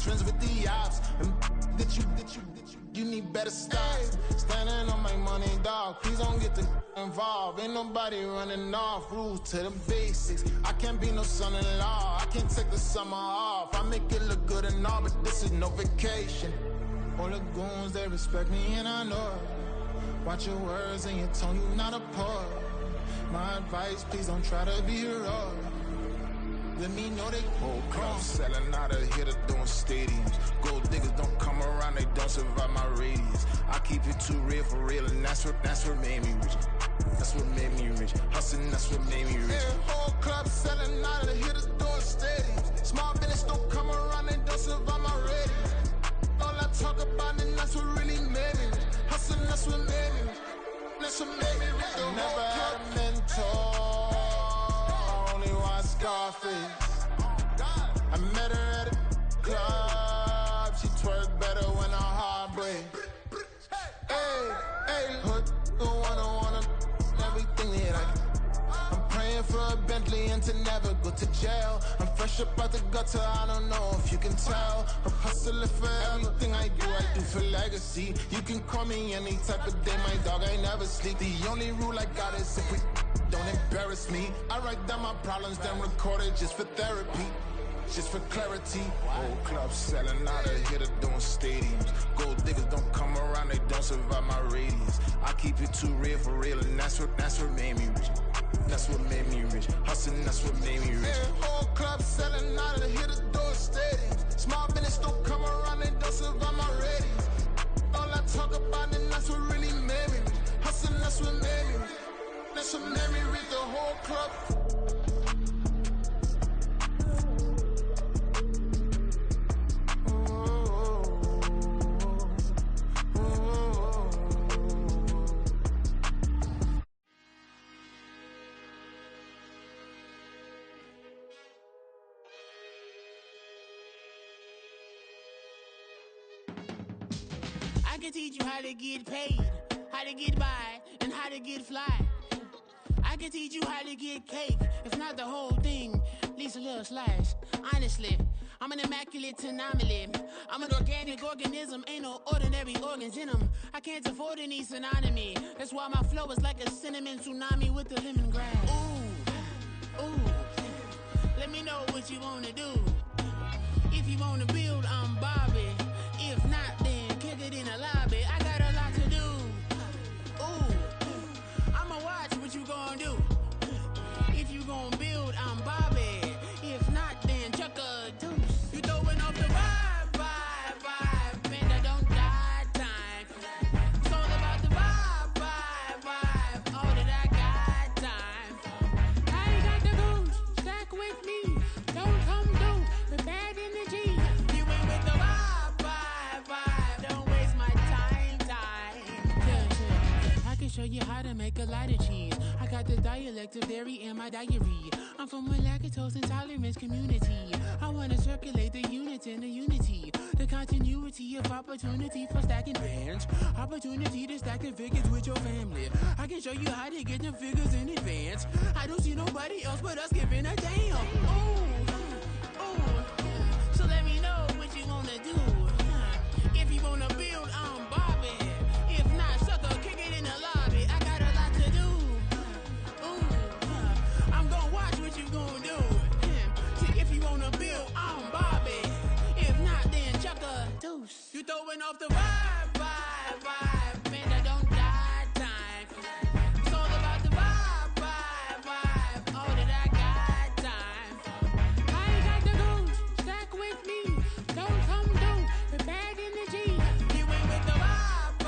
friends with the ops. And that you need better stop. Standing on my money, dog. Please don't get the involved. Ain't nobody running off. Rules to the basics. I can't be no son-in-law. I can't take the summer off. I make it look good and all, but this is no vacation. All the goons, they respect me and I know it. Watch your words and your tone, you not a poet. My advice, please don't try to be heroic. Let me know they whole club selling out of here to doing stadiums. Gold diggers don't come around, they don't survive my radius. I keep it too real for real, and that's what made me rich. That's what made me rich. Hustling, that's what made me rich. Yeah, whole club selling out of here to doing stadiums. Small business don't come around, they don't survive my radius. All I talk about, and that's what really made me rich. Hustling, that's what made me rich. That's what made me rich. The never had a mentor. Scarface. I met her at a club. She twerk better when her heart breaks. Hey, hood, wanna everything that I'm praying for a Bentley and to never go to jail. I'm fresh up out the gutter, I don't know if you can tell. I'm hustling for everything I do for legacy. You can call me any type of day, my dog, I never sleep. The only rule I got is if we don't embarrass me. I write down my problems, then record it just for therapy, just for clarity. Whole club selling out of here to doing stadiums. Gold diggers don't come around, they don't survive my radius. I keep it too real for real, and that's what made me rich. That's what made me rich. Hustling, that's what made me rich. Yeah, whole club selling out of here to doing stadiums. Small business don't come around, they don't survive my radius. All I talk about, and that's what really made me rich. Hustling, that's what made me rich. That's what made me read the whole club. I can teach you how to get paid, how to get by, and how to get fly. I can teach you how to get cake, if not the whole thing, at least a little slice. Honestly, I'm an immaculate anomaly. I'm an organic organism, ain't no ordinary organs in them. I can't afford any synonymy. That's why my flow is like a cinnamon tsunami with the lemongrass. Ooh, let me know what you wanna do. If you wanna build, I'm Bobby. If not, then kick it in the lobby. I got a lot to do. I'ma watch what you gon' do. If you gon' build, I'm Bobby. If not, then chuck a deuce. You throwing off the vibe, and I don't got time. It's all about the vibe, all that I got time. I ain't got the goose, stack with me. Don't come through with bad energy. You ain't with the vibe, don't waste my time. Yeah. I can show you how to make a lot of cheese. I got the dialect of dairy in my diary. I'm from a lactose intolerance community. I wanna circulate the units and the unity, the continuity of opportunity for stacking bands, opportunity to stack the figures with your family. I can show you how to get the figures in advance. I don't see nobody else but us giving a damn. Ooh. So let me know what you wanna do. If you wanna build, I'm Bobby. If not, sucker, kick it in the lobby. I got a lot to do. I'm gonna watch what you gonna do. See, if you wanna build, I'm Bobby. If not, then chuck a deuce. You throwing off the vibe, man, I don't got time. It's all about the vibe, all that I got time. I ain't got the goose, stack with me. Don't come through with bad energy. You ain't with the vibe,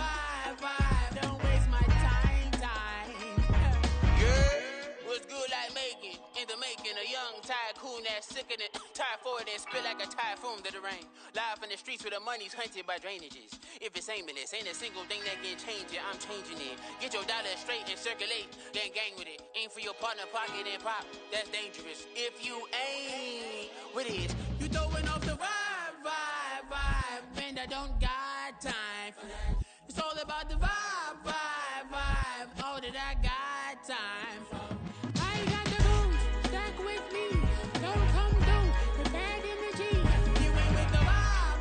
don't waste my time. Yeah, what's good like making? In the making, a young tycoon that's sickening. Tire forward and spit like a typhoon to the rain. Live in the streets where the money's hunted by drainages. If it's aimless, ain't a single thing that can change it. I'm changing it. Get your dollar straight and circulate, then gang with it. Aim for your partner, pocket and pop. That's dangerous. If you ain't with it, you throwing off the vibe, and I don't got time for that. It's all about the vibe, all that I got time for. I ain't got the goose, stack with me. Don't come through with bad energy. You ain't with the vibe,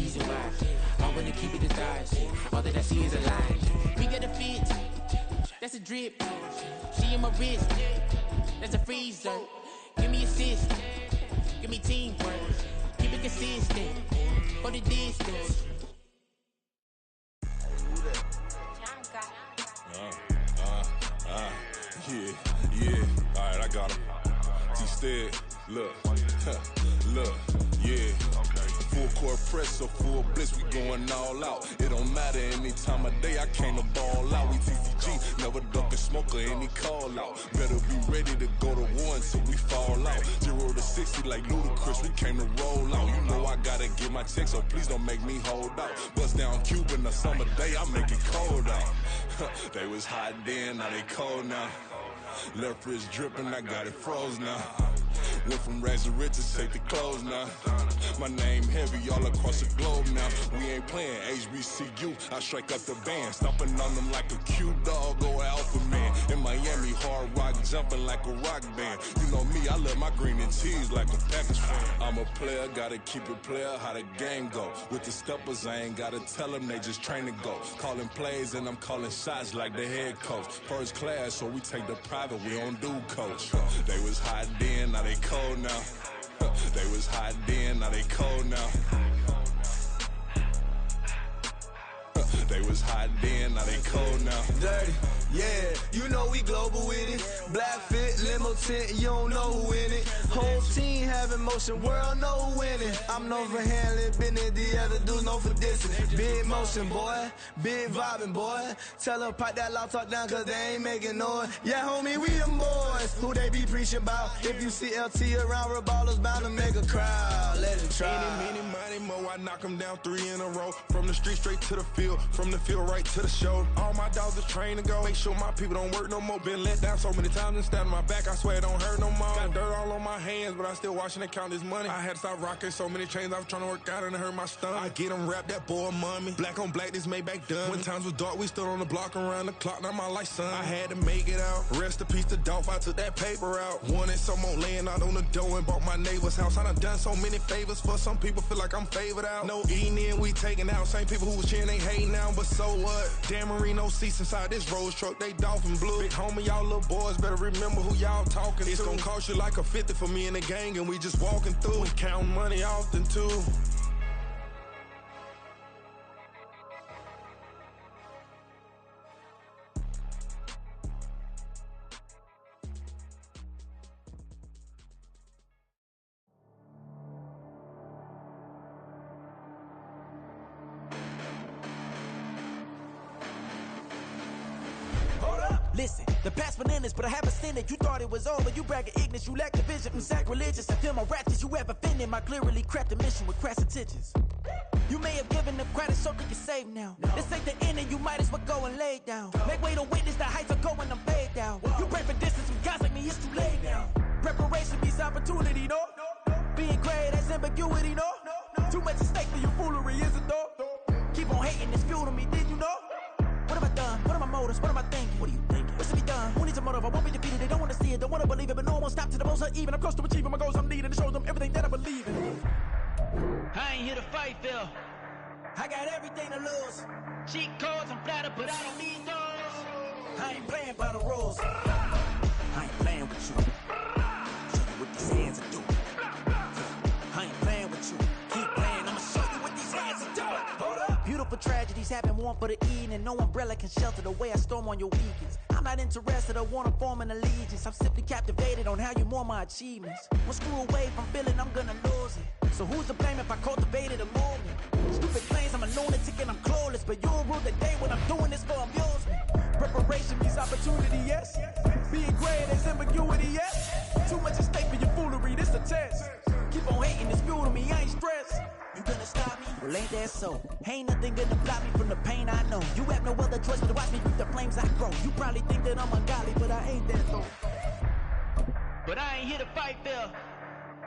reason why I wanna keep it disguised. All that I see is a lie. We got a fit, that's a drip. She in my wrist, that's a freezer. Give me assist, give me teamwork. Keep it consistent, for the distance. Yeah, alright, I got him. T-Stead, look, yeah. Full court press, so full bliss, we going all out. It don't matter any time of day, I came to ball out. We TCG, never duck a smoker, any call out. Better be ready to go to war until we fall out. 0 to 60 like Ludacris, we came to roll out. You know I gotta get my check, so please don't make me hold out. Bust down Cuban a summer day, I make it cold out. They was hot then, now they cold now. Left wrist dripping, I got it froze now. Went from rags to riches, take the clothes now. My name heavy all across the globe now. We ain't playing HBCU, I strike up the band. Stomping on them like a cute dog or alpha man. In Miami, hard rock jumping like a rock band. You know me, I love my green and cheese like a Packers fan. I'm a player, gotta keep it player, how the game go. With the steppers, I ain't gotta tell them, they just train to go. Calling plays and I'm calling shots like the head coach. First class, so we take the private, we don't do coach. They was hot then, now they cold now. They was hot then, now they cold now. They was hot then, now they cold now. Dirty, yeah, you know we global with it. Black fit, limo tint, you don't know who in it. Whole team having motion, world know who winning. I'm known for handling business, the other dudes known for dissing. Big motion, boy, big vibing, boy. Tell them pipe that loud talk down, cause they ain't making noise. Yeah, homie, we them boys, who they be preaching about. If you see LT around, Reballo's bound to make a crowd. Let it try. Any, money, mo, I knock them down 3 in a row. From the street straight to the field, from the field right to the show. All my dogs are trained to go. Make sure my people don't work no more. Been let down so many times and stabbed my back, I swear it don't hurt no more. Got dirt all on my hands, but I still watching and count this money. I had to stop rocking so many chains, I was trying to work out and it hurt my stomach. I get them wrapped, that boy mommy. Black on black, this Maybach done. When times was dark, we stood on the block around the clock, now my life son. I had to make it out. Rest in peace to Dolph, I took that paper out. Wanted some more laying out on the door and bought my neighbor's house. I done done so many favors for some people, feel like I'm favored out. No eating in, we taking out. Same people who was cheering, they hating now, but so what? Dan Marino seats inside this Rolls truck, they dolphin blue. Big homie, y'all little boys better remember who y'all talking to. It's gonna cost you like a 50 for me and the gang, and we just walking through. We counting money often too. Listen, the past bananas, but I haven't seen it. You thought it was over, you bragging ignorance, you lack the vision from sacrilegious. I feel my ratchets, you have offended my clearly crafted mission with crass intentions. You may have given them credit so they can save now. This ain't the end and you might as well go and lay down. Make way to witness the heights are going, I'm paid down. You pray for distance from guys like me, it's too late now. Preparation means opportunity, no? Being great has ambiguity, no? Too much at stake for your foolery, is it though? Keep on hating, it's fuel to me, did you know? What have I done? What are my motives? What am I thinking? What are you thinking? What's to be done? Who needs a motive? I won't be defeated. They don't want to see it, don't want to believe it, but no one won't stop to the most even. I'm close to achieving my goals. I'm leading to show them everything that I believe in. I ain't here to fight, Phil. I got everything to lose. Cheat codes, I'm flattered, but I don't need those. I ain't playing by the rules. I ain't playing with you. Show you what these hands are doing. I ain't playing with you. Keep playing, I'ma show you what these hands are doing. Hold up. Beautiful tragedies happen, one for the eating, and no umbrella can shelter the way I storm on your weekends. I'm not interested or wanna form an allegiance. I'm simply captivated on how you mourn my achievements. One screw away from feeling I'm gonna lose it. So who's to blame if I cultivated a movement? Stupid claims I'm a lunatic and I'm clueless, but you'll rule the day when I'm doing this for amusement. Preparation means opportunity, yes. Being great is ambiguity, yes. Too much at stake for your foolery, this a test. Keep on hating, it's fuel to me, I ain't stressed. You gonna stop me? Well, ain't that so? Ain't nothing gonna block me from the pain I know. You have no other choice but to watch me reap the flames I grow. You probably think that I'm ungodly, but I ain't that though. But I ain't here to fight, Phil.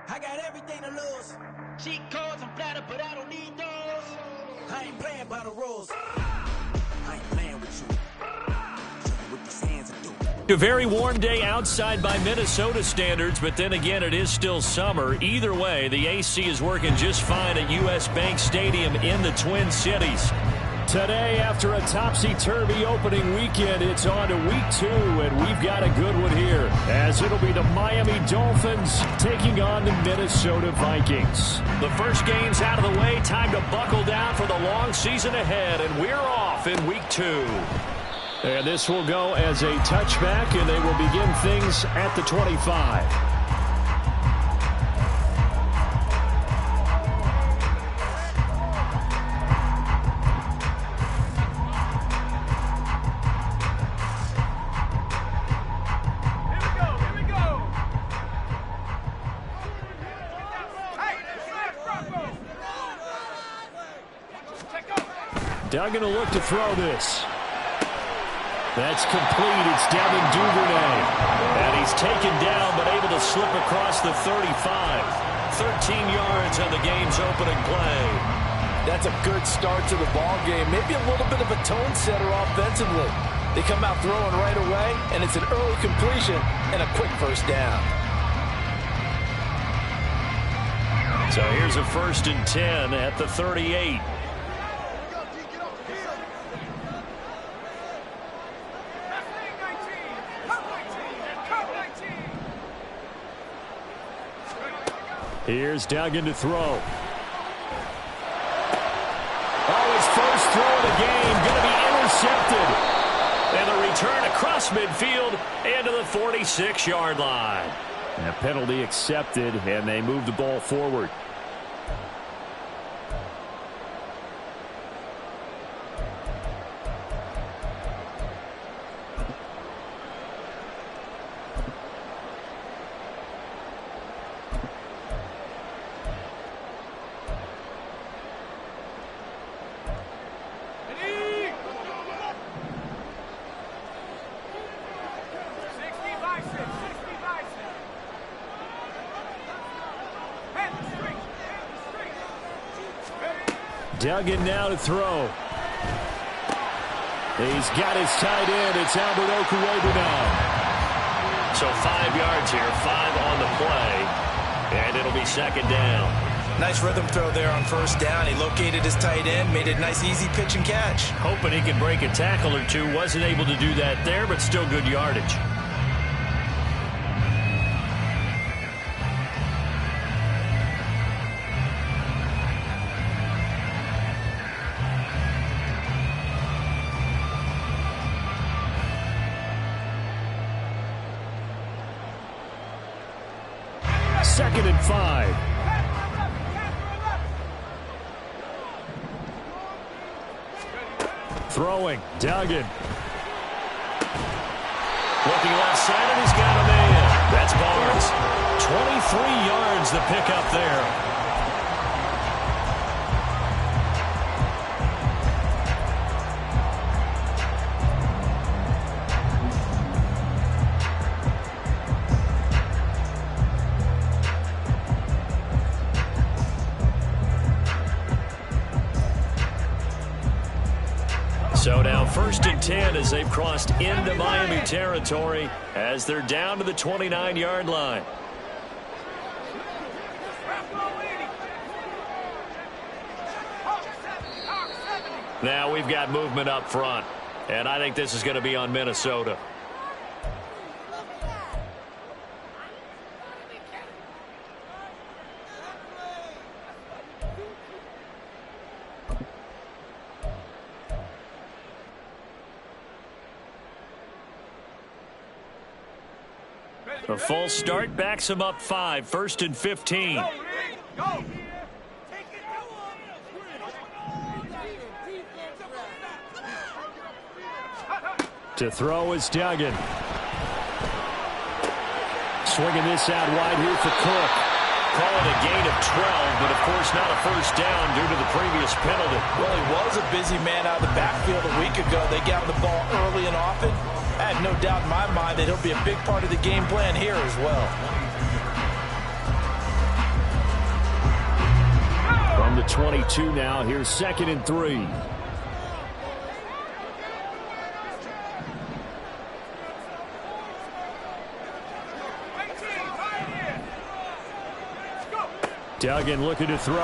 I got everything to lose. Cheat codes, I'm flattered, but I don't need those. I ain't playing by the rules. I ain't playing with you. Show you what these hands are doing. A very warm day outside by Minnesota standards, but then again, it is still summer. Either way, the AC is working just fine at U.S. Bank Stadium in the Twin Cities. Today, after a topsy-turvy opening weekend, it's on to week 2, and we've got a good one here, as it'll be the Miami Dolphins taking on the Minnesota Vikings. The first game's out of the way, time to buckle down for the long season ahead, and we're off in week 2. And this will go as a touchback, and they will begin things at the 25. Duggan will look to throw this. That's complete. It's Devin Duvernay. And he's taken down but able to slip across the 35. 13 yards on the game's opening play. That's a good start to the ball game. Maybe a little bit of a tone setter offensively. They come out throwing right away, and it's an early completion and a quick first down. So here's a 1st and 10 at the 38. Here's Duggan to throw. Oh, his first throw of the game going to be intercepted. And the return across midfield into the 46-yard line. And a penalty accepted, and they move the ball forward. Duggan now to throw. He's got his tight end. It's Albert Okuebu now. So 5 yards here, 5 on the play. And it'll be 2nd down. Nice rhythm throw there on 1st down. He located his tight end, made it a nice easy pitch and catch. Hoping he could break a tackle or two. Wasn't able to do that there, but still good yardage. Second and 5. Throwing, Duggan. Looking left side, and he's got a man. That's Barnes. 23 yards the pickup there. So now 1st and 10 as they've crossed into Miami territory as they're down to the 29-yard line. Now we've got movement up front, and I think this is going to be on Minnesota. A full start backs him up 5, 1st and 15. Go. To throw is Duggan. Swinging this out wide here for Cook. Call it a gain of 12, but of course not a 1st down due to the previous penalty. Well, he was a busy man out of the backfield a week ago. They got him the ball early and often. I have no doubt in my mind that he'll be a big part of the game plan here as well. From the 22 now, here's 2nd and 3. Duggan looking to throw.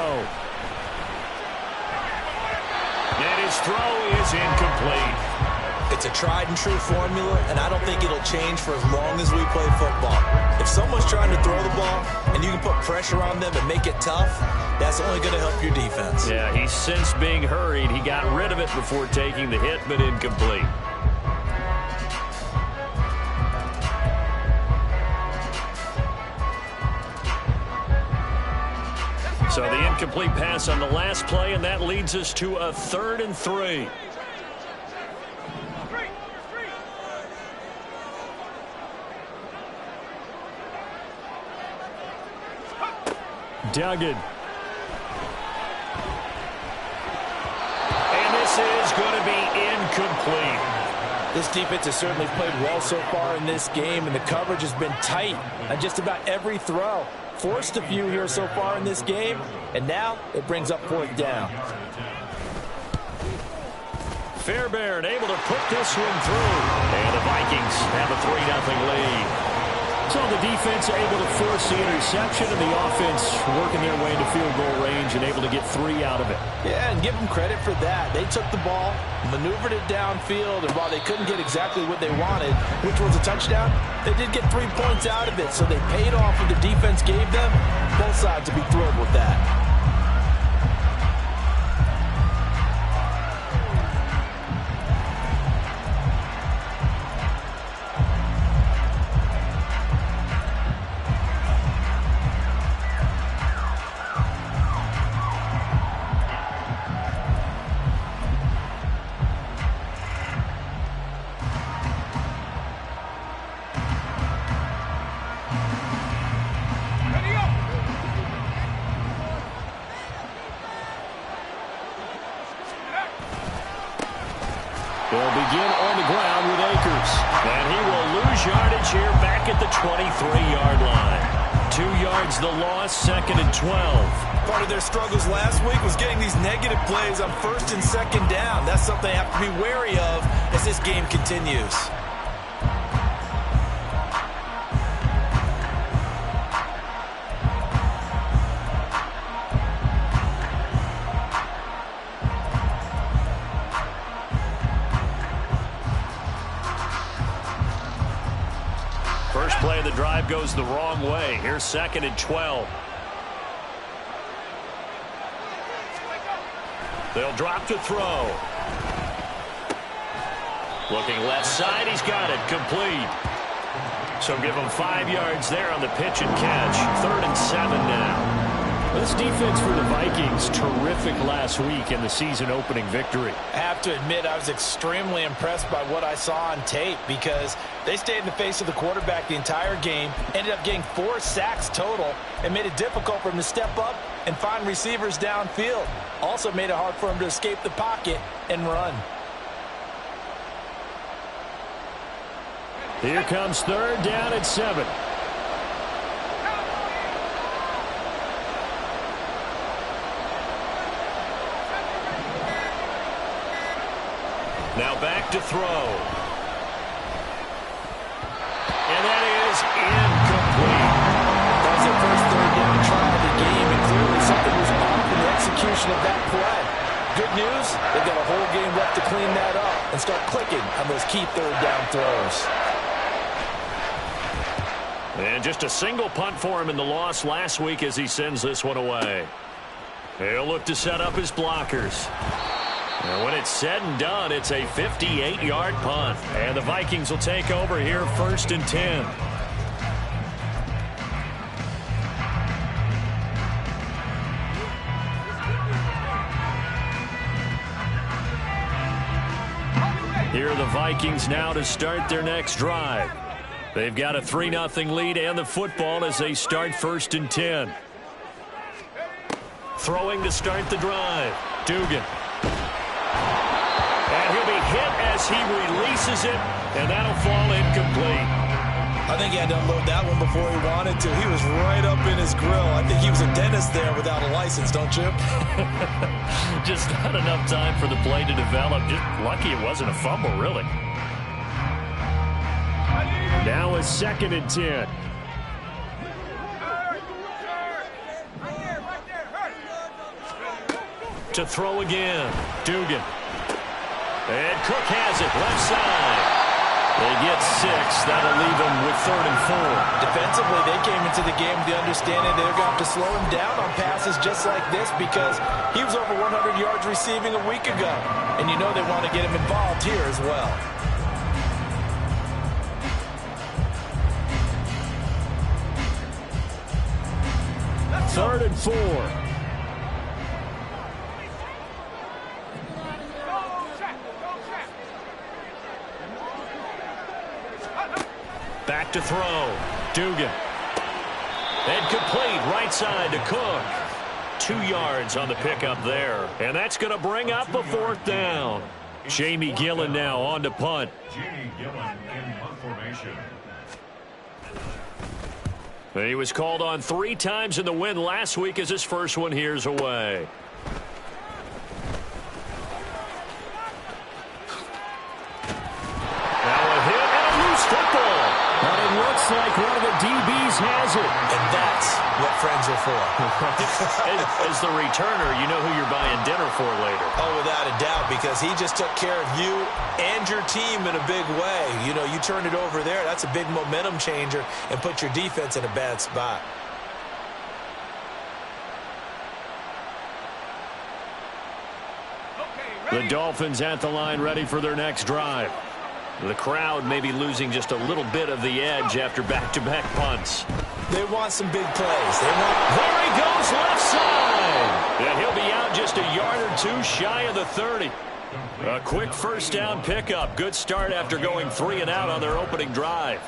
And his throw is incomplete. It's a tried-and-true formula, and I don't think it'll change for as long as we play football. If someone's trying to throw the ball and you can put pressure on them and make it tough, that's only going to help your defense. Yeah, he's since being hurried. He got rid of it before taking the hit, but incomplete. So the incomplete pass on the last play, and that leads us to a 3rd and 3. Duggan. And this is going to be incomplete. This defense has certainly played well so far in this game, and the coverage has been tight on just about every throw. Forced a few here so far in this game, and now it brings up 4th down. Fairbairn able to put this one through. And the Vikings have a 3-0 lead. So the defense able to force the interception, and the offense working their way into field goal range and able to get 3 out of it. Yeah, and give them credit for that. They took the ball, maneuvered it downfield, and while they couldn't get exactly what they wanted, which was a touchdown, they did get 3 points out of it, so they paid off what the defense gave them. Both sides will be thrilled with that. They'll begin on the ground with Akers. And he will lose yardage here back at the 23-yard line. 2 yards the loss, 2nd and 12. Part of their struggles last week was getting these negative plays on 1st and 2nd down. That's something they have to be wary of as this game continues. First play of the drive goes the wrong way. Here's 2nd and 12. They'll drop to throw. Looking left side. He's got it. Complete. So give him 5 yards there on the pitch and catch. 3rd and 7 now. This defense for the Vikings, terrific last week in the season-opening victory. I have to admit, I was extremely impressed by what I saw on tape because they stayed in the face of the quarterback the entire game, ended up getting 4 sacks total, and made it difficult for him to step up and find receivers downfield. Also made it hard for him to escape the pocket and run. Here comes 3rd down at 7. Now back to throw. And that is incomplete. That was their first 3rd down try of the game, and clearly something was off in the execution of that play. Good news, they've got a whole game left to clean that up and start clicking on those key 3rd down throws. And just a single punt for him in the loss last week as he sends this one away. He'll look to set up his blockers. And when it's said and done, it's a 58-yard punt. And the Vikings will take over here 1st and 10. Here are the Vikings now to start their next drive. They've got a 3-0 lead and the football as they start 1st and 10. Throwing to start the drive. Dugan. And he'll be hit as he releases it, and that'll fall incomplete. I think he had to unload that one before he wanted to. He was right up in his grill. I think he was a dentist there without a license, don't you? Just not enough time for the play to develop. Just lucky it wasn't a fumble, really. Now it's 2nd and 10. to throw again. Dugan. And Cook has it, left side. They get 6. That'll leave them with 3rd and 4. Defensively, they came into the game with the understanding they're going to have to slow him down on passes just like this because he was over 100 yards receiving a week ago. And you know they want to get him involved here as well. Third and 4. Back to throw. Dugan. And complete right side to Cook. 2 yards on the pickup there. And that's going to bring up a 4th down. Jamie Gillen now on to punt. Jamie Gillen in punt formation. He was called on 3 times in the win last week as his first one here's away. Now a hit and a loose football. But it looks like one of the DBs has it. And that's what friends are for. As the returner, you know who you're buying dinner for later. Oh, without a doubt, because he just took care of you and your team in a big way. You know, you turned it over there. That's a big momentum changer and put your defense in a bad spot. The Dolphins at the line ready for their next drive. The crowd may be losing just a little bit of the edge after back-to-back punts. They want some big plays. There he goes, left side. And he'll be out just a yard or 2 shy of the 30. A quick first down pickup. Good start after going 3 and out on their opening drive.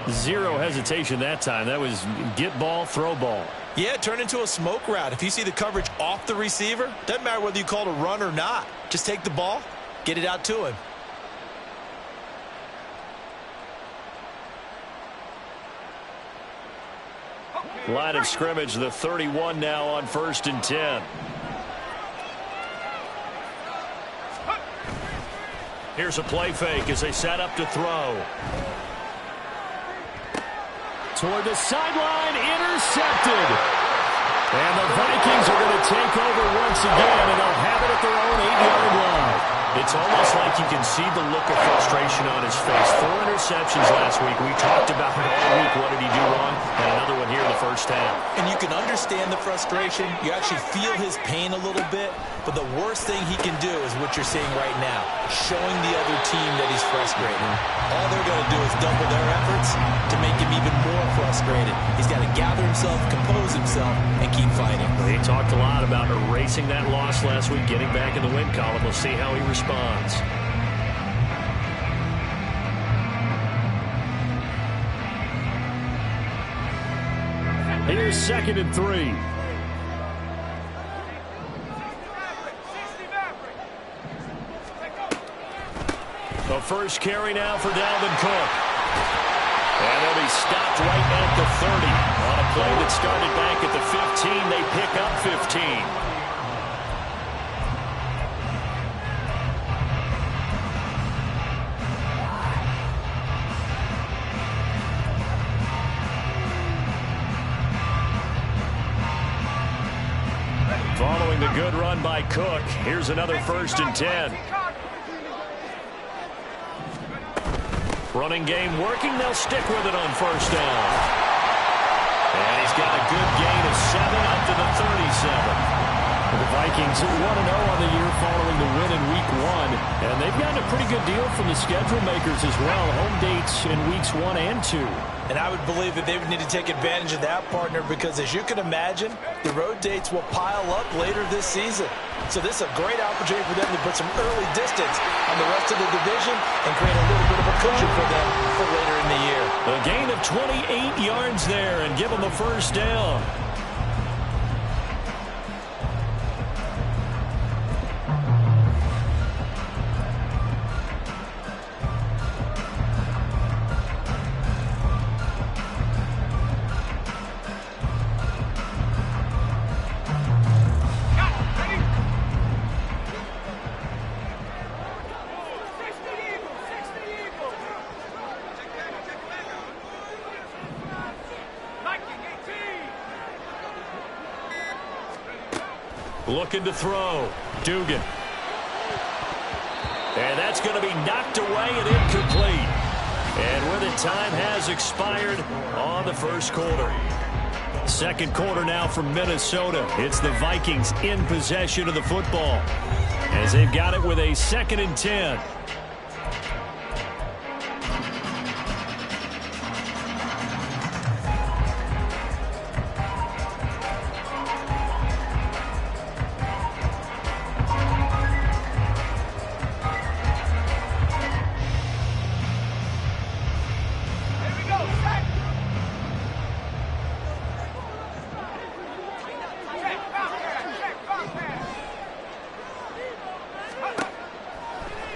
0 hesitation that time. That was get ball, throw ball. Yeah, it turned into a smoke route. If you see the coverage off the receiver, doesn't matter whether you call it a run or not. Just take the ball, get it out to him. Line of scrimmage, the 31 now on 1st and 10. Here's a play fake as they set up to throw. Toward the sideline, intercepted. And the Vikings are going to take over once again, and they'll have it at their own 8-yard line. It's almost like you can see the look of frustration on his face. 4 interceptions last week. We talked about it all week. What did he do wrong? And another one here in the first half. And you can understand the frustration. You actually feel his pain a little bit. But the worst thing he can do is what you're seeing right now, showing the other team that he's frustrated. All they're going to do is double their efforts to make him even more frustrated. He's got to gather himself, compose himself, and keep fighting. He talked a lot about erasing that loss last week, getting back in the win column. We'll see how he responds. Here's 2nd and 3. The first carry now for Dalvin Cook. And he'll be stopped right at the 30. On a play that started back at the 15, they pick up 15. Following the good run by Cook, here's another 1st and 10. Running game working, they'll stick with it on 1st down. And he's got a good gain of 7 up to the 37. The Vikings 1-0 on the year following the win in Week 1. And they've gotten a pretty good deal from the schedule makers as well. Home dates in Weeks 1 and 2. And I would believe that they would need to take advantage of that, partner, because as you can imagine, the road dates will pile up later this season. So this is a great opportunity for them to put some early distance on the rest of the division and create a little bit of a cushion for them for later in the year. A gain of 28 yards there and give them a 1st down. Looking to throw. Dugan. And that's going to be knocked away and incomplete. And with it, time has expired on the first quarter. Second quarter now from Minnesota. It's the Vikings in possession of the football as they've got it with a 2nd and 10.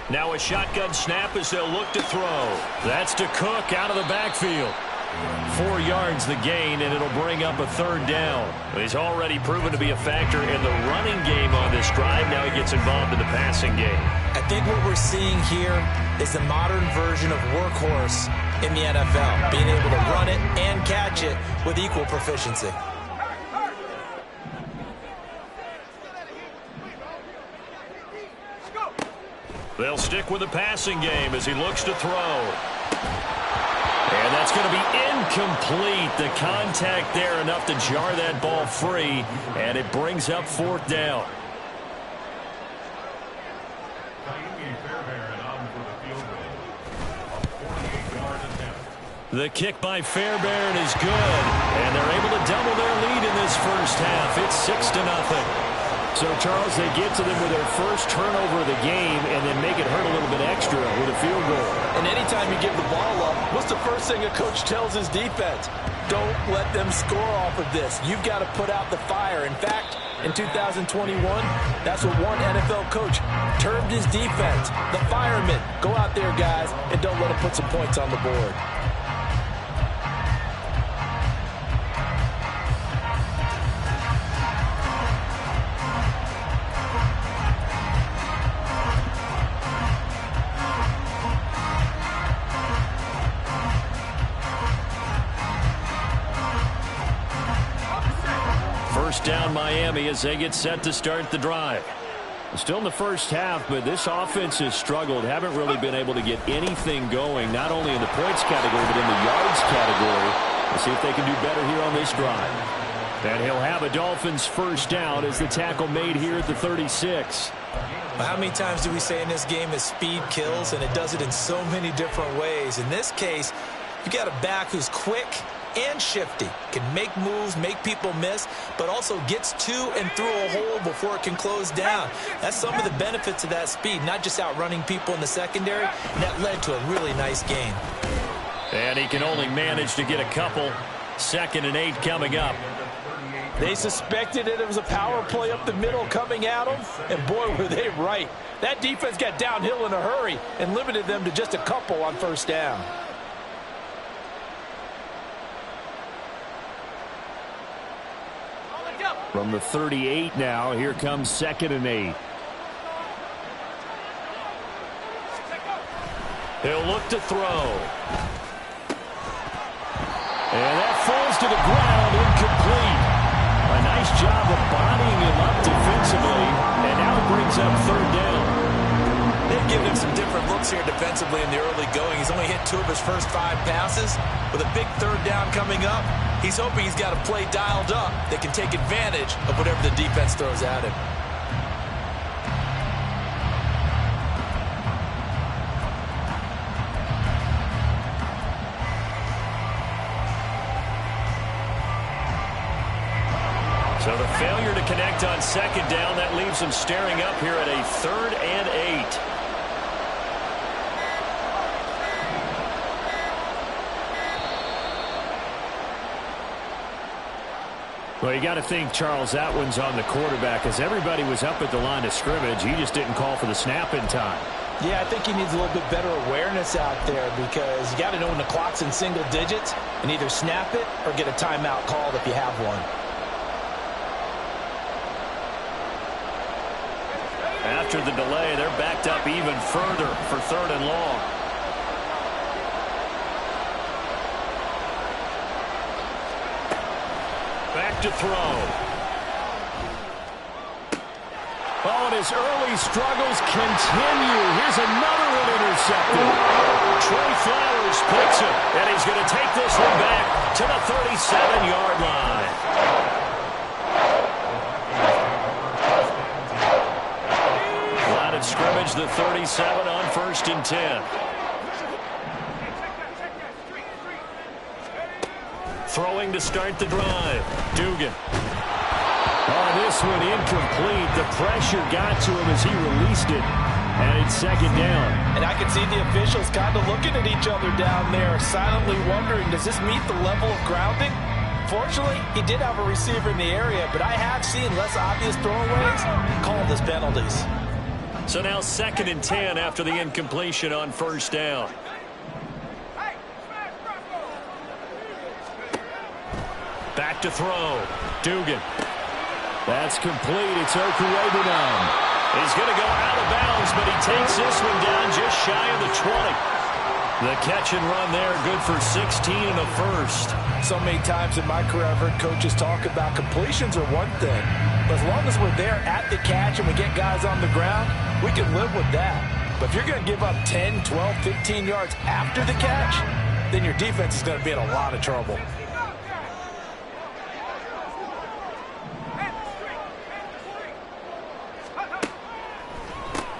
Now a shotgun snap as they'll look to throw. That's to Cook out of the backfield. 4 yards the gain, and it'll bring up a 3rd down. He's already proven to be a factor in the running game on this drive. Now he gets involved in the passing game. I think what we're seeing here is the modern version of workhorse in the NFL, being able to run it and catch it with equal proficiency. They'll stick with the passing game as he looks to throw. And that's going to be incomplete. The contact there enough to jar that ball free, and it brings up 4th down. The kick by Fairbairn is good, and they're able to double their lead in this first half. It's 6-0. So, Charles, they get to them with their first turnover of the game and then make it hurt a little bit extra with a field goal. And anytime you give the ball up, what's the first thing a coach tells his defense? Don't let them score off of this. You've got to put out the fire. In fact, in 2021, that's what one NFL coach termed his defense. The firemen. Go out there, guys, and don't let them put some points on the board. Down Miami as they get set to start the drive. Still in the first half, but this offense has struggled. Haven't really been able to get anything going, not only in the points category, but in the yards category. We'll see if they can do better here on this drive. And he'll have a Dolphins first down as the tackle made here at the 36. How many times do we say in this game that speed kills, and it does it in so many different ways? In this case, you got a back who's quick and shifty, can make moves, make people miss, but also gets to and through a hole before it can close down. That's some of the benefits of that speed, not just outrunning people in the secondary, and that led to a really nice gain. And he can only manage to get a couple. 2nd and 8 coming up. They suspected it was a power play up the middle coming at them, and boy, were they right. That defense got downhill in a hurry and limited them to just a couple on first down. From the 38 now, here comes 2nd and 8. He'll look to throw. And that falls to the ground, incomplete. A nice job of bodying him up defensively, and now it brings up 3rd down. They've given him some different looks here defensively in the early going. He's only hit 2 of his first 5 passes. With a big 3rd down coming up, he's hoping he's got a play dialed up that can take advantage of whatever the defense throws at him. So the failure to connect on 2nd down, that leaves him staring up here at a 3rd and 8. Well, you got to think, Charles, that one's on the quarterback, as everybody was up at the line of scrimmage. He just didn't call for the snap in time. Yeah, I think he needs a little bit better awareness out there, because you got to know when the clock's in single digits and either snap it or get a timeout called if you have one. After the delay, they're backed up even further for 3rd and long. Back to throw. Oh, and his early struggles continue. Here's another one intercepted. Trey Flowers picks it, and he's going to take this one back to the 37-yard line. Line of scrimmage, the 37 on 1st and 10. Throwing to start the drive. Dugan. Oh, this one incomplete. The pressure got to him as he released it. And it's 2nd down. And I can see the officials kind of looking at each other down there, silently wondering, does this meet the level of grounding? Fortunately, he did have a receiver in the area, but I have seen less obvious throwaways called as penalties. So now 2nd and 10 after the incompletion on 1st down. Back to throw. Dugan. That's complete. It's Okurebunom. He's going to go out of bounds, but he takes this one down just shy of the 20. The catch and run there, good for 16 and a first. So many times in my career, I've heard coaches talk about completions are one thing. But as long as we're there at the catch and we get guys on the ground, we can live with that. But if you're going to give up 10, 12, 15 yards after the catch, then your defense is going to be in a lot of trouble.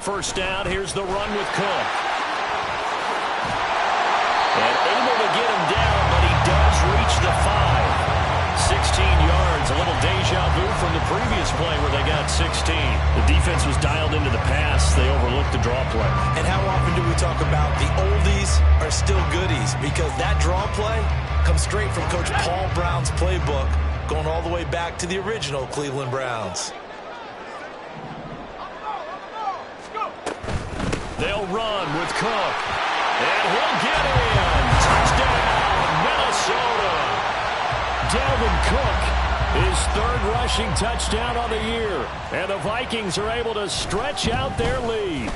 First down, here's the run with Cook. And able to get him down, but he does reach the 5. 16 yards, a little deja vu from the previous play where they got 16. The defense was dialed into the pass. They overlooked the draw play. And how often do we talk about the oldies are still goodies? Because that draw play comes straight from Coach Paul Brown's playbook, going all the way back to the original Cleveland Browns. They'll run with Cook. And he'll get in. Touchdown, Minnesota. Dalvin Cook, his 3rd rushing touchdown on the year. And the Vikings are able to stretch out their lead.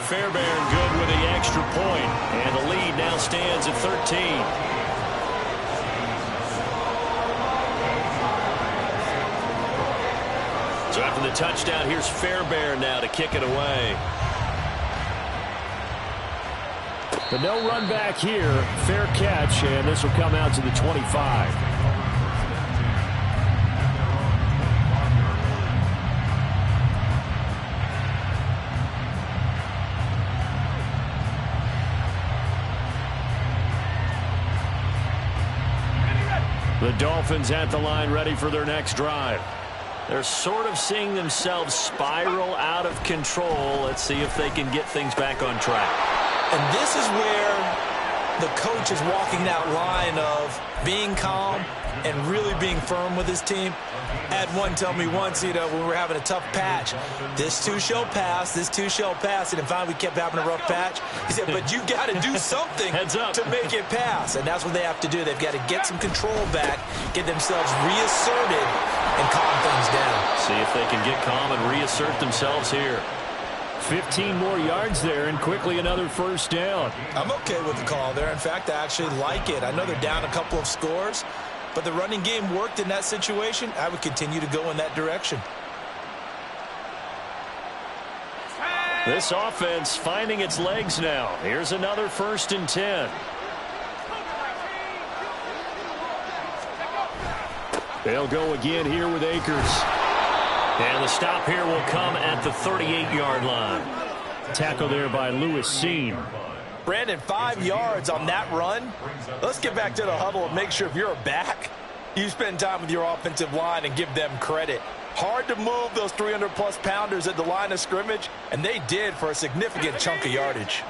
Fairbairn good with the extra point. And the lead now stands at 13. So after the touchdown, here's Fairbairn now to kick it away. But no run back here. Fair catch, and this will come out to the 25. The Dolphins at the line ready for their next drive. They're sort of seeing themselves spiral out of control. Let's see if they can get things back on track. And this is where the coach is walking that line of being calm and really being firm with his team. I had one tell me once, when we were having a tough patch, this too shall pass, this too shall pass. And finally we kept having a rough patch. He said, but you got to do something to make it pass. And that's what they have to do. They've got to get some control back, get themselves reasserted, and calm things down. See if they can get calm and reassert themselves here. 15 more yards there, and quickly another first down. I'm okay with the call there. In fact, I actually like it. I know they're down a couple of scores, but the running game worked in that situation. I would continue to go in that direction. This offense finding its legs now. Here's another 1st and 10. They'll go again here with Akers. And the stop here will come at the 38-yard line. Tackle there by Lewis Seen. Brandon, 5 yards on that run. Let's get back to the huddle and make sure if you're a back, you spend time with your offensive line and give them credit. Hard to move those 300-plus pounders at the line of scrimmage, and they did for a significant chunk of yardage.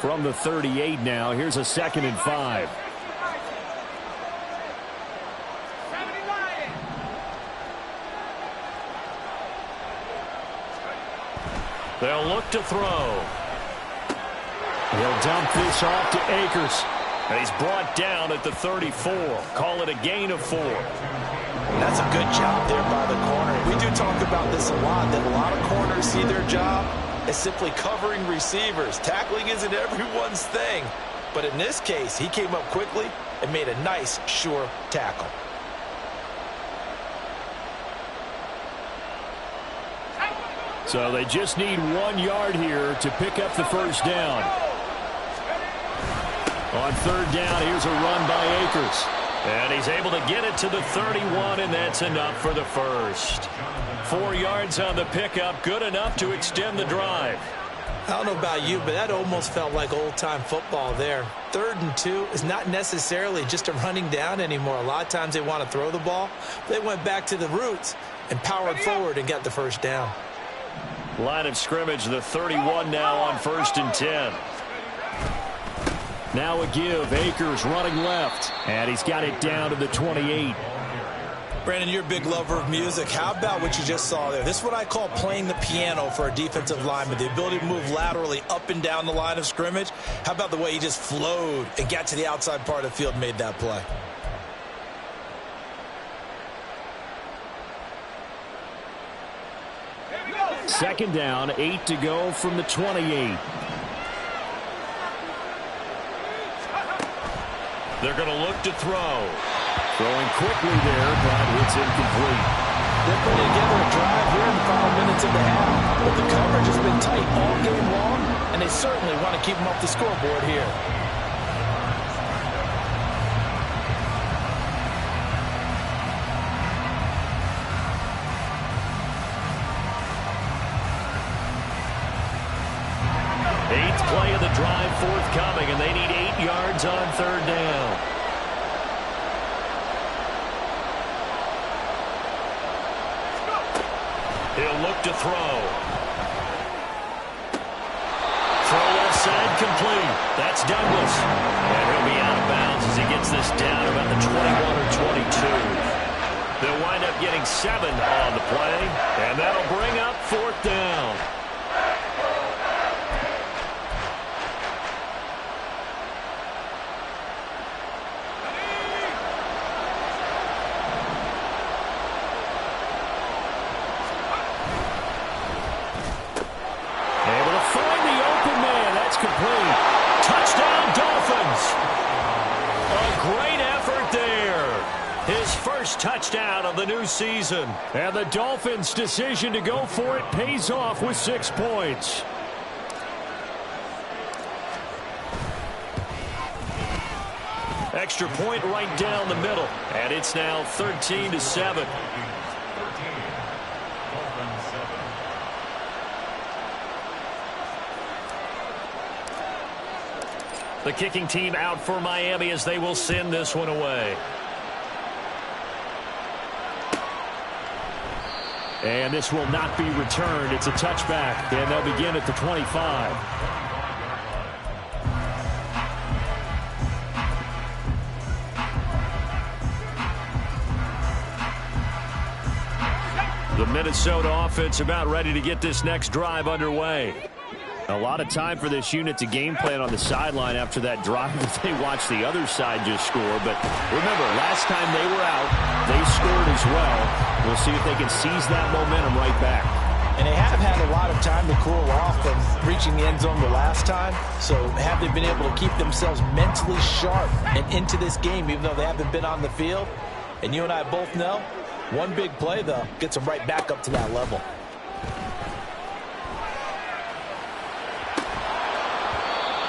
From the 38 now, here's a 2nd and 5. They'll look to throw. He'll dump this off to Akers. He's brought down at the 34. Call it a gain of 4. That's a good job there by the corner. We do talk about this a lot, that a lot of corners see their job as simply covering receivers. Tackling isn't everyone's thing. But in this case, he came up quickly and made a nice, sure tackle. So they just need 1 yard here to pick up the first down. On third down, here's a run by Akers. And he's able to get it to the 31, and that's enough for the first. 4 yards on the pickup, good enough to extend the drive. I don't know about you, but that almost felt like old-time football there. 3rd and 2 is not necessarily just a running down anymore. A lot of times they want to throw the ball. They went back to the roots and powered forward and got the first down. Line of scrimmage, the 31 now on 1st and 10. Now a give. Akers running left. And he's got it down to the 28. Brandon, you're a big lover of music. How about what you just saw there? This is what I call playing the piano for a defensive lineman. The ability to move laterally up and down the line of scrimmage. How about the way he just flowed and got to the outside part of the field and made that play? Second down, 8 to go from the 28. They're going to look to throw. Throwing quickly there, but it's incomplete. They're putting together a drive here in the final minutes of the half. But the coverage has been tight all game long, and they certainly want to keep them off the scoreboard here. Eighth play of the drive forthcoming, and they need 8 yards on third down. He'll look to throw. Throw left side complete. That's Douglas. And he'll be out of bounds as he gets this down about the 21 or 22. They'll wind up getting 7 on the play, and that'll bring up 4th down. Complete. Touchdown, Dolphins. A great effort there. His first touchdown of the new season. And the Dolphins' decision to go for it pays off with 6 points. Extra point right down the middle. And it's now 13-7. The kicking team out for Miami as they will send this one away. And this will not be returned. It's a touchback, and they'll begin at the 25. The Minnesota offense about ready to get this next drive underway. A lot of time for this unit to game plan on the sideline after that drive that they watched the other side just score. But remember, last time they were out, they scored as well. We'll see if they can seize that momentum right back. And they have had a lot of time to cool off from reaching the end zone the last time. So have they been able to keep themselves mentally sharp and into this game, even though they haven't been on the field? And you and I both know, one big play, though, gets them right back up to that level.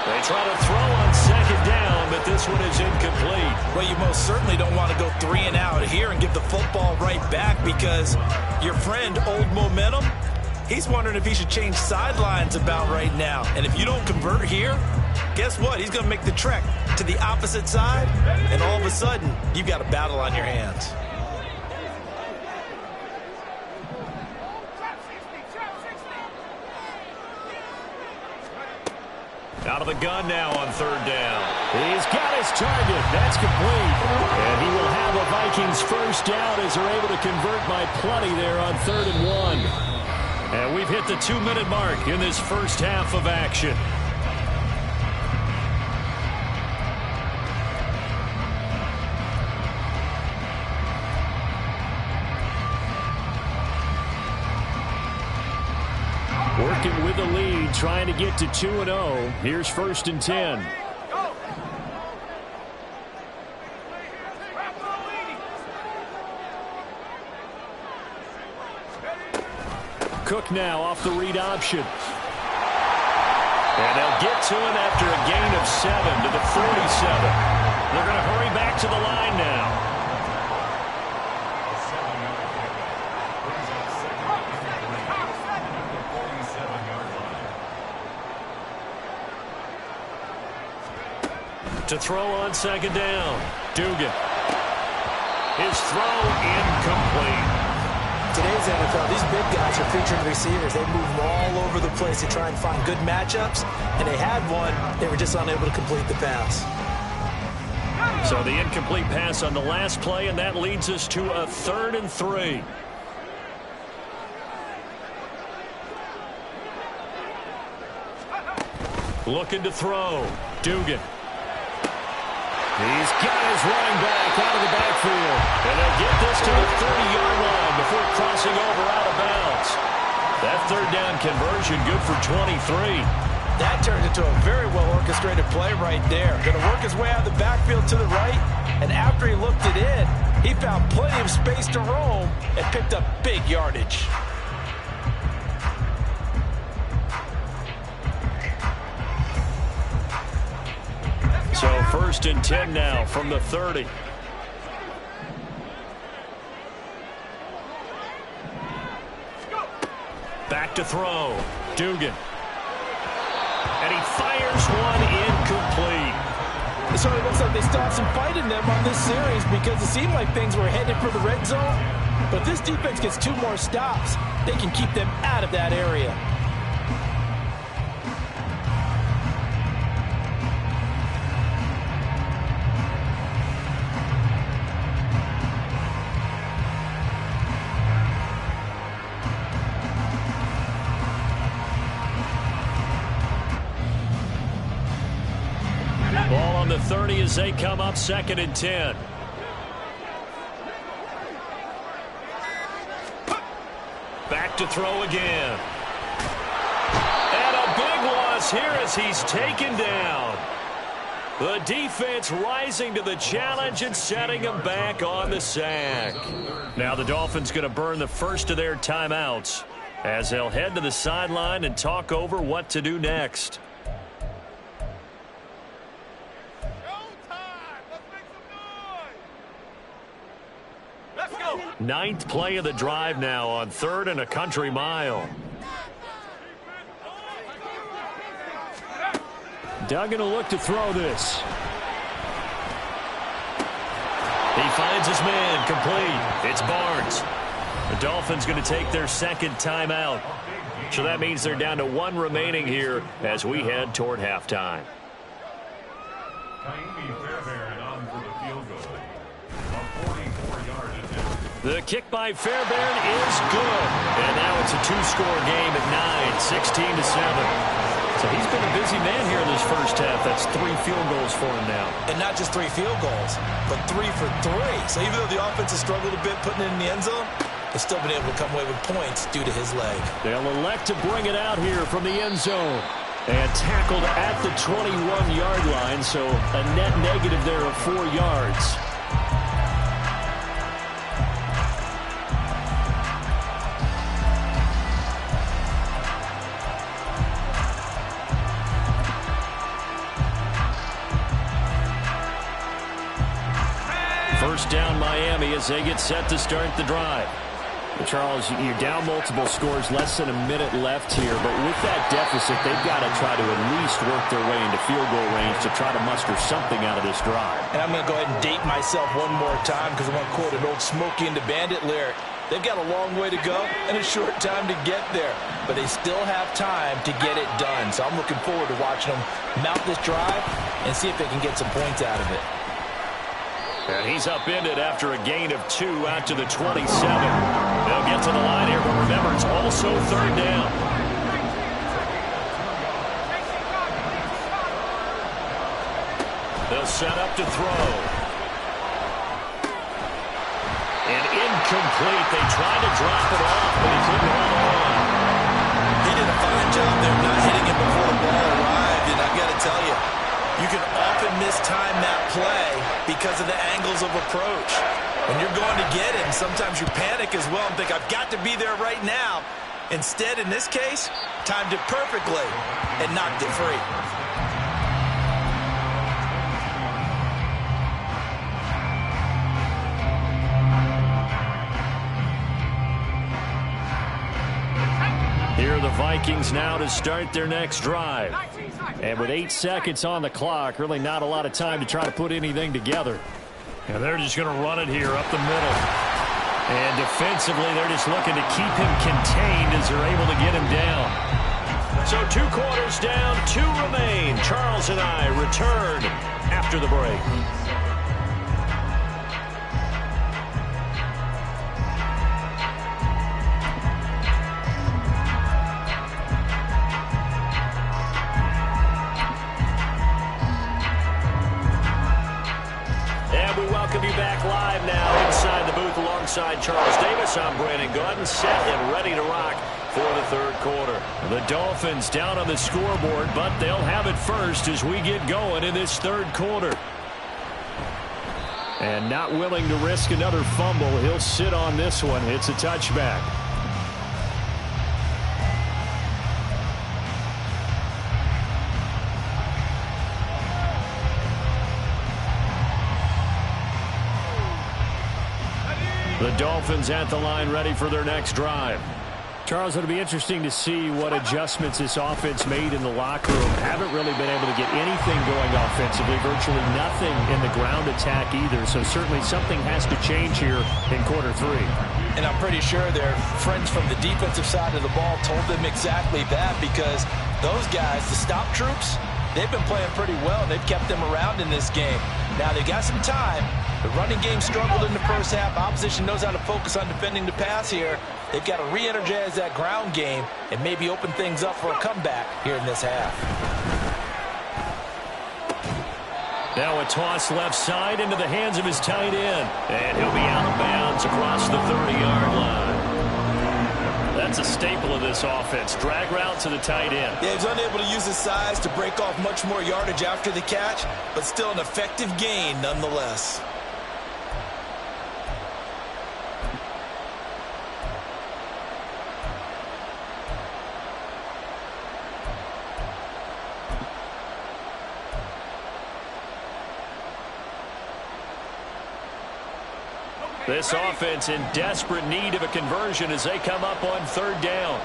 They try to throw on second down, but this one is incomplete. Well, you most certainly don't want to go 3 and out here and give the football right back, because your friend, Old Momentum, he's wondering if he should change sidelines about right now. And if you don't convert here, guess what? He's going to make the trek to the opposite side, and all of a sudden, you've got a battle on your hands. Out of the gun now on third down. He's got his target. That's complete. And he will have a Vikings first down as they're able to convert by plenty there on 3rd and 1. And we've hit the 2-minute mark in this first half of action. Working with the lead, trying to get to 2-0. Here's 1st and 10. Cook now off the read option. And they'll get to him after a gain of 7 to the 47. They're going to hurry back to the line now. To throw on second down. Dugan. His throw incomplete. Today's NFL, these big guys are featured receivers. They move all over the place to try and find good matchups, and they had one. They were just unable to complete the pass. So the incomplete pass on the last play, and that leads us to a 3rd and 3. Looking to throw. Dugan. He's got his running back out of the backfield. And they'll get this to the 30-yard line before crossing over out of bounds. That 3rd down conversion good for 23. That turned into a very well-orchestrated play right there. Going to work his way out of the backfield to the right. And after he looked it in, he found plenty of space to roam and picked up big yardage. So 1st and 10 now from the 30. Back to throw. Dugan. And he fires one incomplete. So it looks like they still have some fight in them on this series because it seemed like things were headed for the red zone. But if this defense gets 2 more stops, they can keep them out of that area. Ball on the 30 as they come up 2nd and 10. Back to throw again. And a big loss here as he's taken down. The defense rising to the challenge and setting him back on the sack. Now the Dolphins going to burn the first of their timeouts as they'll head to the sideline and talk over what to do next. Ninth play of the drive now on 3rd and a country mile. Duggan will look to throw this. He finds his man complete. It's Barnes. The Dolphins going to take their 2nd timeout. So that means they're down to 1 remaining here as we head toward halftime. The kick by Fairbairn is good. And now it's a 2-score game at 9, 16-7. So he's been a busy man here in this first half. That's 3 field goals for him now. And not just 3 field goals, but 3 for 3. So even though the offense has struggled a bit putting it in the end zone, they've still been able to come away with points due to his leg. They'll elect to bring it out here from the end zone. And tackled at the 21-yard line, so a net negative there of 4 yards. First down Miami as they get set to start the drive. Charles, you're down multiple scores, less than a minute left here, but with that deficit, they've got to try to at least work their way into field goal range to try to muster something out of this drive. And I'm going to go ahead and date myself one more time because I want to quote an old Smokey and the Bandit lyric. They've got a long way to go and a short time to get there, but they still have time to get it done. So I'm looking forward to watching them mount this drive and see if they can get some points out of it. And he's upended after a gain of 2 out to the 27. They'll get to the line here, but remember, it's also 3rd down. They'll set up to throw. And incomplete. They tried to drop it off, but he couldn't hold on. He did a fine job there not hitting it before the ball arrived, and I got to tell you, you can often mistime that play because of the angles of approach. When you're going to get him, sometimes you panic as well and think, I've got to be there right now. Instead, in this case, timed it perfectly and knocked it free. Here are the Vikings now to start their next drive. And with 8 seconds on the clock, really not a lot of time to try to put anything together. And they're just going to run it here up the middle. And defensively, they're just looking to keep him contained as they're able to get him down. So 2 quarters down, 2 remain. Charles and I return after the break. Live now inside the booth alongside Charles Davis. I'm Brandon Gordon, set and ready to rock for the third quarter. The Dolphins down on the scoreboard, but they'll have it first as we get going in this third quarter. And not willing to risk another fumble, he'll sit on this one. It's a touchback. The Dolphins at the line ready for their next drive. Charles, it'll be interesting to see what adjustments this offense made in the locker room. Haven't really been able to get anything going offensively, virtually nothing in the ground attack either. So certainly something has to change here in quarter 3. And I'm pretty sure their friends from the defensive side of the ball told them exactly that, because those guys, the stop troops, they've been playing pretty well. They've kept them around in this game. Now they've got some time. The running game struggled in the first half. Opposition knows how to focus on defending the pass here. They've got to re-energize that ground game and maybe open things up for a comeback here in this half. Now a toss left side into the hands of his tight end. And he'll be out of bounds across the 30-yard line. That's a staple of this offense. Drag route to the tight end. Yeah, he's unable to use his size to break off much more yardage after the catch, but still an effective gain nonetheless. This offense in desperate need of a conversion as they come up on third down.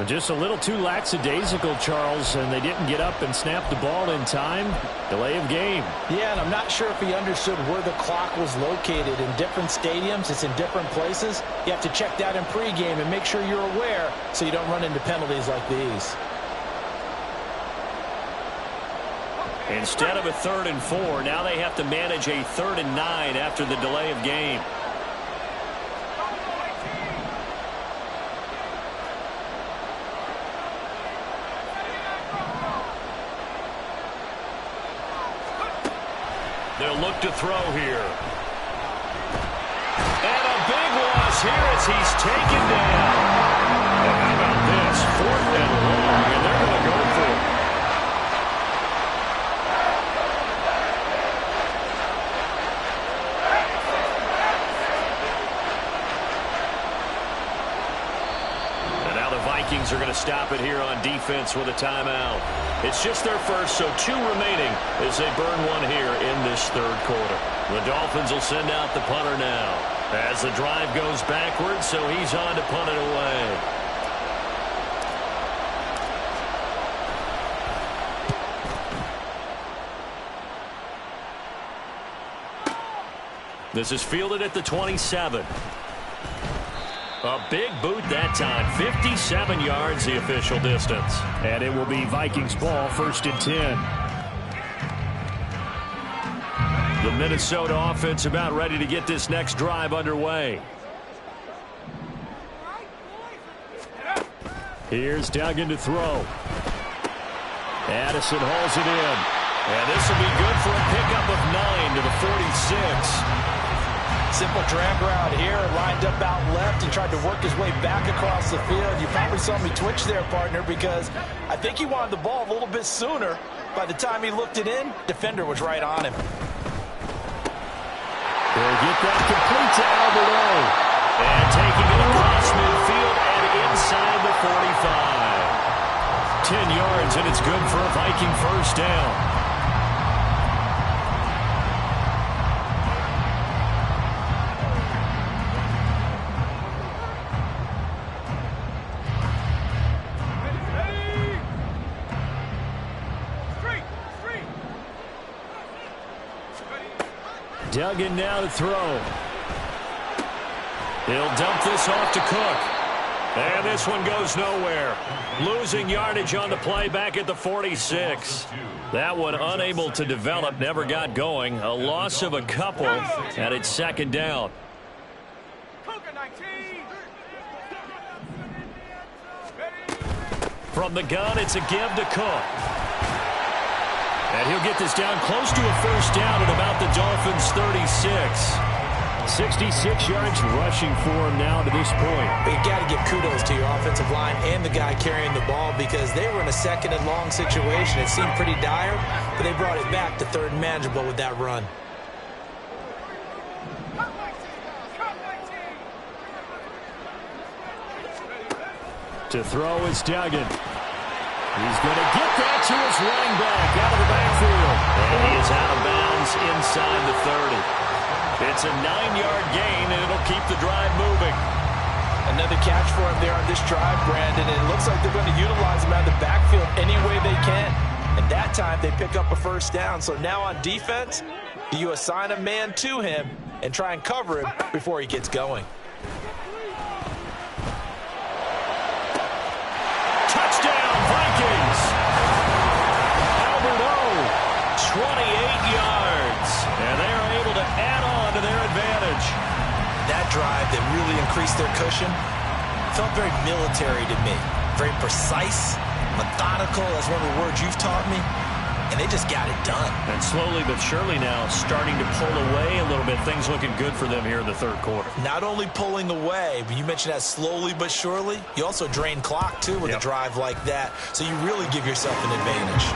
Just a little too lackadaisical, Charles, and they didn't get up and snap the ball in time. Delay of game. Yeah, and I'm not sure if he understood where the clock was located. In different stadiums, it's in different places. You have to check that in pregame and make sure you're aware so you don't run into penalties like these. Instead of a 3rd and 4, now they have to manage a 3rd and 9 after the delay of game. They'll look to throw here. And a big loss here as he's taken down. And how about this? 4th and long, and they're going to go for it. And now the Vikings are going to stop it here on defense with a timeout. It's just their first, so 2 remaining as they burn one here in this third quarter. The Dolphins will send out the punter now as the drive goes backwards, so he's on to punt it away. This is fielded at the 27. A big boot that time. 57 yards the official distance. And it will be Vikings ball, 1st and 10. The Minnesota offense about ready to get this next drive underway. Here's Duggan to throw. Addison hauls it in. And this will be good for a pickup of 9 to the 46. Simple drag route here, lined up out left and tried to work his way back across the field. You probably saw me twitch there, partner, because I think he wanted the ball a little bit sooner. By the time he looked it in, defender was right on him. They'll get that complete to Alberto. And taking it across midfield and inside the 45. 10 yards, and it's good for a Viking first down. Duggan now to throw. He'll dump this off to Cook. And this one goes nowhere. Losing yardage on the play back at the 46. That one unable to develop, never got going. A loss of a couple, and it's second down. From the gun, it's a give to Cook. And he'll get this down close to a first down at about the Dolphins' 36. 66 yards rushing for him now to this point. But you got to give kudos to your offensive line and the guy carrying the ball because they were in a second and long situation. It seemed pretty dire, but they brought it back to third and manageable with that run. To throw is Duggan. He's going to get that to his running back out of the backfield. And he is out of bounds inside the 30. It's a 9-yard gain, and it'll keep the drive moving. Another catch for him there on this drive, Brandon. And it looks like they're going to utilize him out of the backfield any way they can. And that time they pick up a first down. So now on defense, you assign a man to him and try and cover him before he gets going. Touchdown, Vikings! Alberto, 28 yards. And they are able to add on to their advantage. That drive that really increased their cushion felt very military to me. Very precise, methodical. That's one of the words you've taught me. And they just got it done. And slowly but surely now starting to pull away a little bit. Things looking good for them here in the third quarter. Not only pulling away, but you mentioned that slowly but surely. You also drain clock, too, with a drive like that. So you really give yourself an advantage.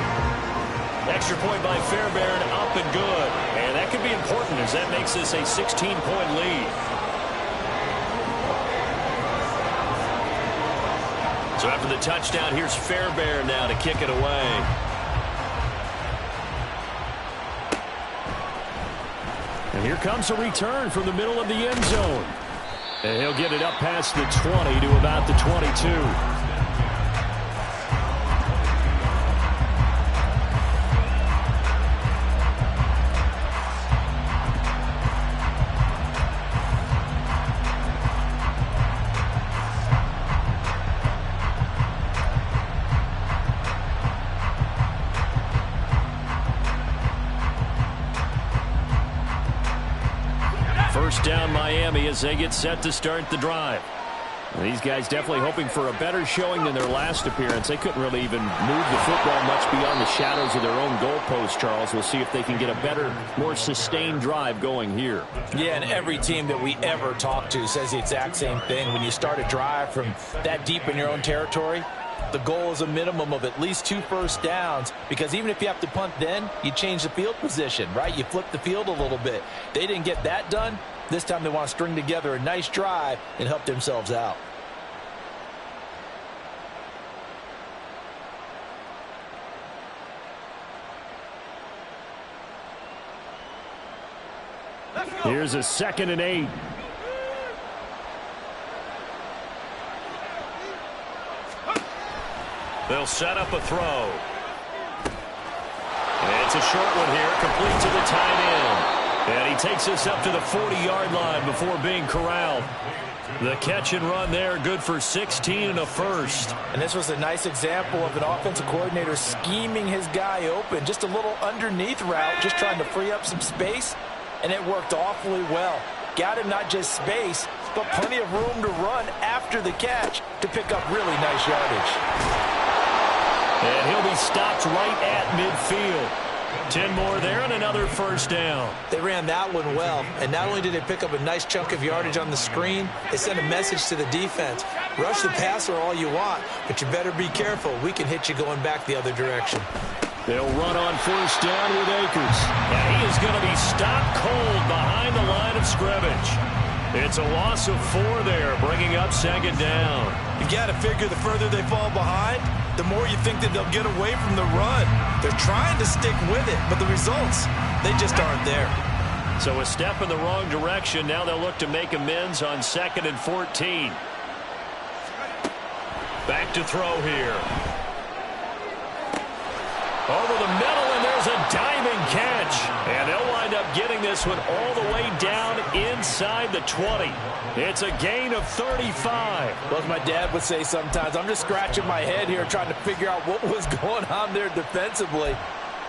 Extra point by Fairbairn, up and good. And that could be important as that makes this a 16-point lead. So after the touchdown, here's Fairbairn now to kick it away. And here comes a return from the middle of the end zone. And he'll get it up past the 20 to about the 22. First down Miami as they get set to start the drive. These guys definitely hoping for a better showing than their last appearance. They couldn't really even move the football much beyond the shadows of their own goalpost, Charles. We'll see if they can get a better, more sustained drive going here. Yeah, and every team that we ever talk to says the exact same thing. When you start a drive from that deep in your own territory, the goal is a minimum of at least 2 first downs, because even if you have to punt then, you change the field position, right? You flip the field a little bit. They didn't get that done. This time they want to string together a nice drive and help themselves out. Here's a 2nd and 8. They'll set up a throw. And it's a short one here, complete to the tight end. And he takes us up to the 40-yard line before being corralled. The catch and run there, good for 16 and a first. And this was a nice example of an offensive coordinator scheming his guy open. Just a little underneath route, just trying to free up some space. And it worked awfully well. Got him not just space, but plenty of room to run after the catch to pick up really nice yardage. And he'll be stopped right at midfield. 10 more there and another first down. They ran that one well, and not only did they pick up a nice chunk of yardage on the screen, they sent a message to the defense. Rush the passer all you want, but you better be careful. We can hit you going back the other direction. They'll run on first down with Akers. And he is going to be stopped cold behind the line of scrimmage. It's a loss of 4 there, bringing up second down. You got to figure the further they fall behind, the more you think that they'll get away from the run. They're trying to stick with it, but the results, they just aren't there. So a step in the wrong direction. Now they'll look to make amends on 2nd and 14. Back to throw here. Over the middle, and there's a diving catch. And they'll wind up getting this one all the way down inside the 20. It's a gain of 35. Well, as my dad would say sometimes, I'm just scratching my head here trying to figure out what was going on there defensively.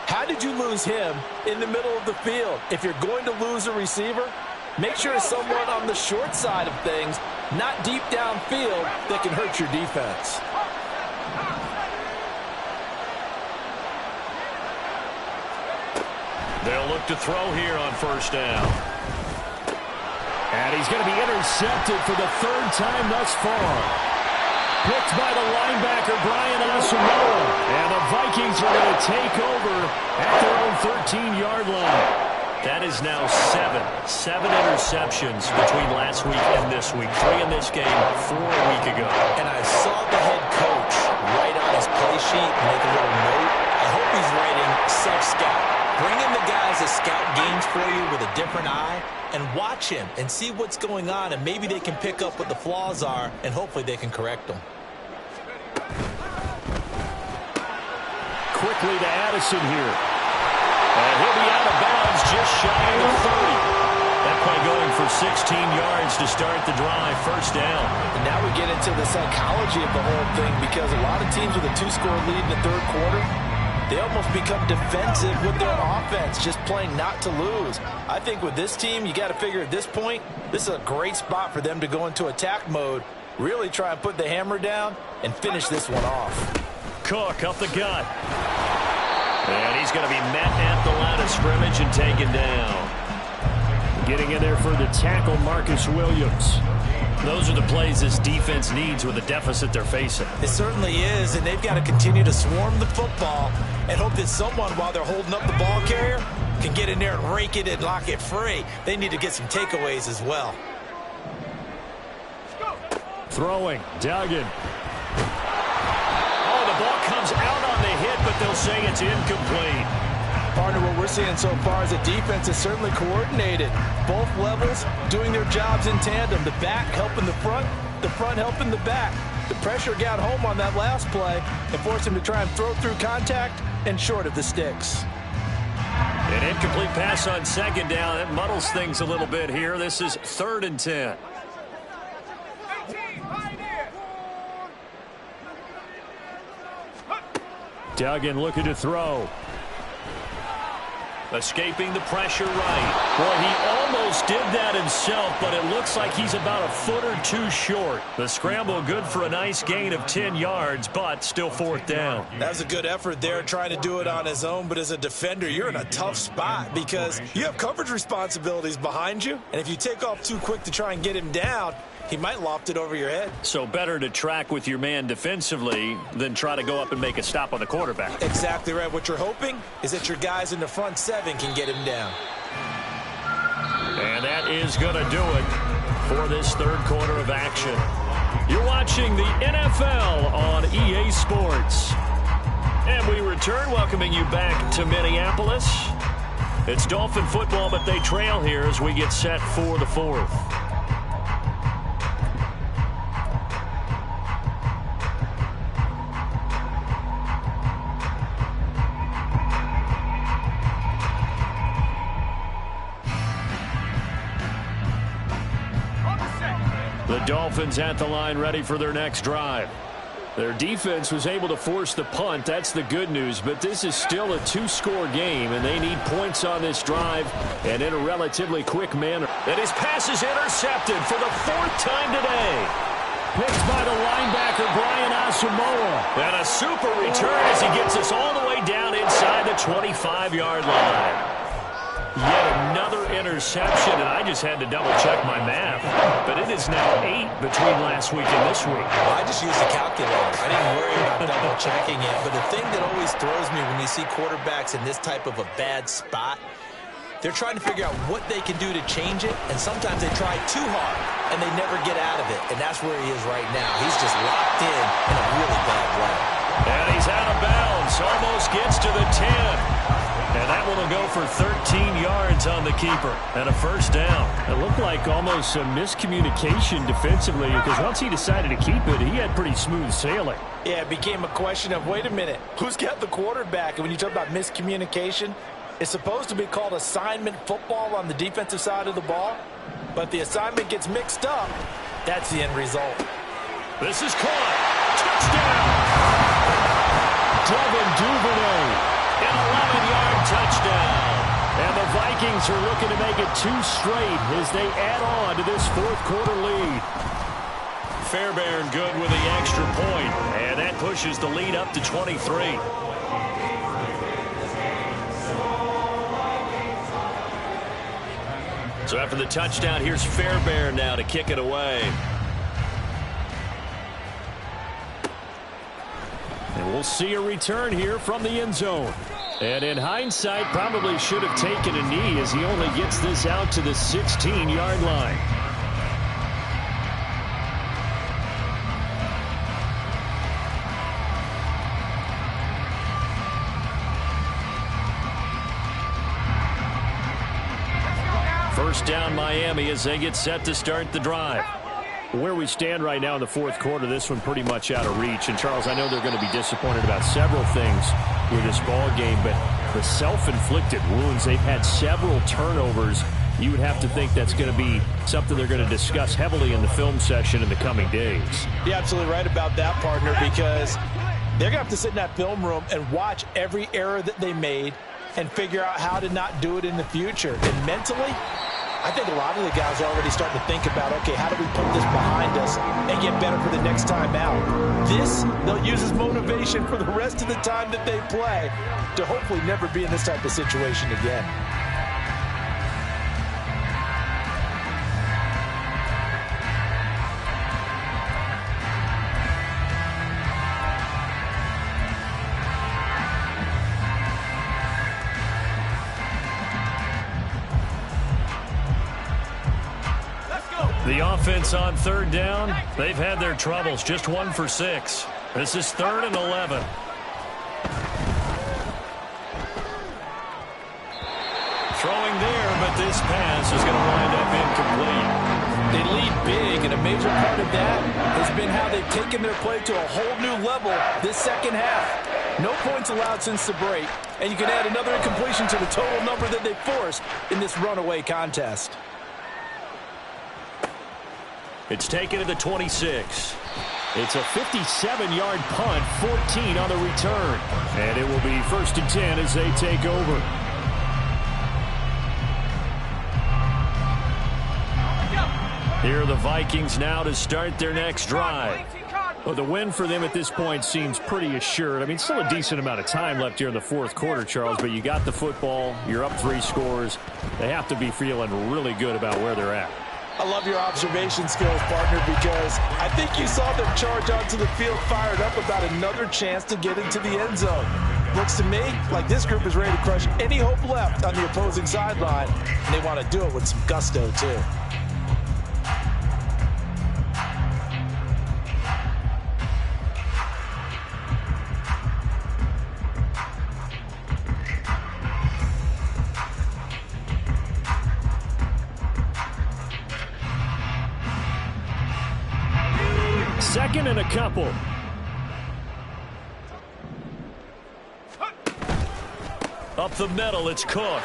How did you lose him in the middle of the field? If you're going to lose a receiver, make sure it's someone on the short side of things, not deep downfield, that can hurt your defense. They'll look to throw here on first down. And he's going to be intercepted for the 3rd time thus far. Picked by the linebacker, Brian Asamoah. And the Vikings are going to take over at their own 13-yard line. That is now 7 interceptions between last week and this week. 3 in this game, 4 a week ago. And I saw the head coach write on his play sheet, make a little note. I hope he's writing self-scout. Bring in the guys that scout games for you with a different eye and watch him and see what's going on, and maybe they can pick up what the flaws are, and hopefully they can correct them. Quickly to Addison here. And he'll be out of bounds just shy of the 30. That play going for 16 yards to start the drive, first down. And now we get into the psychology of the whole thing, because a lot of teams with a 2-score lead in the 3rd quarter, they almost become defensive with their offense, just playing not to lose. I think with this team, you got to figure at this point, this is a great spot for them to go into attack mode, really try and put the hammer down and finish this one off. Cook up the gut. And he's going to be met at the line of scrimmage and taken down. Getting in there for the tackle, Marcus Williams. Those are the plays this defense needs with the deficit they're facing. It certainly is, and they've got to continue to swarm the football and hope that someone, while they're holding up the ball carrier, can get in there and rake it and lock it free. They need to get some takeaways as well. Throwing, Duggan. Oh, the ball comes out on the hit, but they'll say it's incomplete. Partner, what we're seeing so far is the defense is certainly coordinated. Both levels doing their jobs in tandem. The back helping the front helping the back. The pressure got home on that last play and forced him to try and throw through contact and short of the sticks. An incomplete pass on 2nd down. It muddles things a little bit here. This is 3rd and 10. Duggan looking to throw. Escaping the pressure right. Boy, he almost did that himself, but it looks like he's about a foot or 2 short. The scramble good for a nice gain of 10 yards, but still 4th down. That was a good effort there, trying to do it on his own, but as a defender, you're in a tough spot because you have coverage responsibilities behind you, and if you take off too quick to try and get him down, he might loft it over your head. So better to track with your man defensively than try to go up and make a stop on the quarterback. Exactly right. What you're hoping is that your guys in the front 7 can get him down. And that is going to do it for this 3rd quarter of action. You're watching the NFL on EA Sports. And we return, welcoming you back to Minneapolis. It's Dolphin football, but they trail here as we get set for the 4th. The Dolphins at the line, ready for their next drive. Their defense was able to force the punt. That's the good news, but this is still a 2-score game, and they need points on this drive and in a relatively quick manner. And his pass is intercepted for the 4th time today. Picked by the linebacker, Brian Asamoah. And a super return as he gets us all the way way down inside the 25-yard line. Yet another interception, and I just had to double-check my math. But it is now 8 between last week and this week. I just used a calculator. I didn't worry about double-checking it. But the thing that always throws me when you see quarterbacks in this type of a bad spot, they're trying to figure out what they can do to change it, and sometimes they try too hard, and they never get out of it. And that's where he is right now. He's just locked in a really bad way. And he's out of bounds. Almost gets to the 10. And that one will go for 13 yards on the keeper and a first down. It looked like almost some miscommunication defensively because once he decided to keep it, he had pretty smooth sailing. Yeah, it became a question of, wait a minute, who's got the quarterback? And when you talk about miscommunication, it's supposed to be called assignment football on the defensive side of the ball. But the assignment gets mixed up. That's the end result. This is caught. Touchdown. Devin Duvernay. An 11-yard touchdown. And the Vikings are looking to make it 2 straight as they add on to this fourth-quarter lead. Fairbairn good with the extra point, and that pushes the lead up to 23. So after the touchdown, here's Fairbairn now to kick it away. And we'll see a return here from the end zone. And in hindsight, probably should have taken a knee as he only gets this out to the 16-yard line. First down Miami as they get set to start the drive. Where we stand right now in the fourth quarter, this one pretty much out of reach. And, Charles, I know they're going to be disappointed about several things with this ball game, but the self-inflicted wounds, they've had several turnovers. You would have to think that's going to be something they're going to discuss heavily in the film session in the coming days. You're absolutely right about that, partner, because they're going to have to sit in that film room and watch every error that they made and figure out how to not do it in the future. And mentally, I think a lot of the guys are already starting to think about, okay, how do we put this behind us and get better for the next time out? This, they'll use as motivation for the rest of the time that they play to hopefully never be in this type of situation again. The offense on third down, they've had their troubles, just 1 for 6. This is 3rd and 11. Throwing there, but this pass is going to wind up incomplete. They lead big, and a major part of that has been how they've taken their play to a whole new level this second half. No points allowed since the break, and you can add another incompletion to the total number that they forced in this runaway contest. It's taken to the 26. It's a 57-yard punt, 14 on the return. And it will be 1st and 10 as they take over. Here are the Vikings now to start their next drive. Well, the win for them at this point seems pretty assured. I mean, still a decent amount of time left here in the fourth quarter, Charles, but you got the football, you're up 3 scores. They have to be feeling really good about where they're at. I love your observation skills, partner, because I think you saw them charge onto the field fired up about another chance to get into the end zone. Looks to me like this group is ready to crush any hope left on the opposing sideline, and they want to do it with some gusto, too. Second and a couple. Up the middle, it's Cook.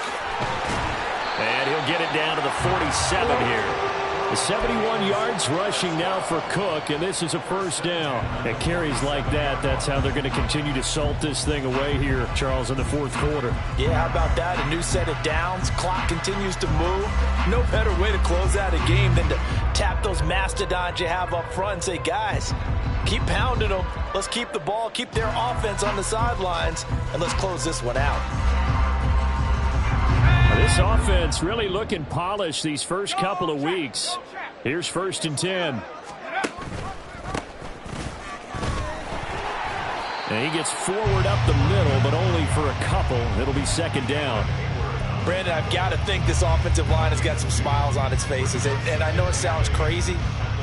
And he'll get it down to the 47 here. The 71 yards rushing now for Cook, and this is a first down. And carries like that, that's how they're going to continue to salt this thing away here, Charles, in the fourth quarter. Yeah, how about that? A new set of downs. Clock continues to move. No better way to close out a game than to tap those mastodons you have up front and say, guys, keep pounding them. Let's keep the ball, keep their offense on the sidelines, and let's close this one out. This offense really looking polished these first couple of weeks. Here's 1st and 10. And he gets forward up the middle, but only for a couple. It'll be 2nd down. Brandon, I've got to think this offensive line has got some smiles on its faces. And I know it sounds crazy,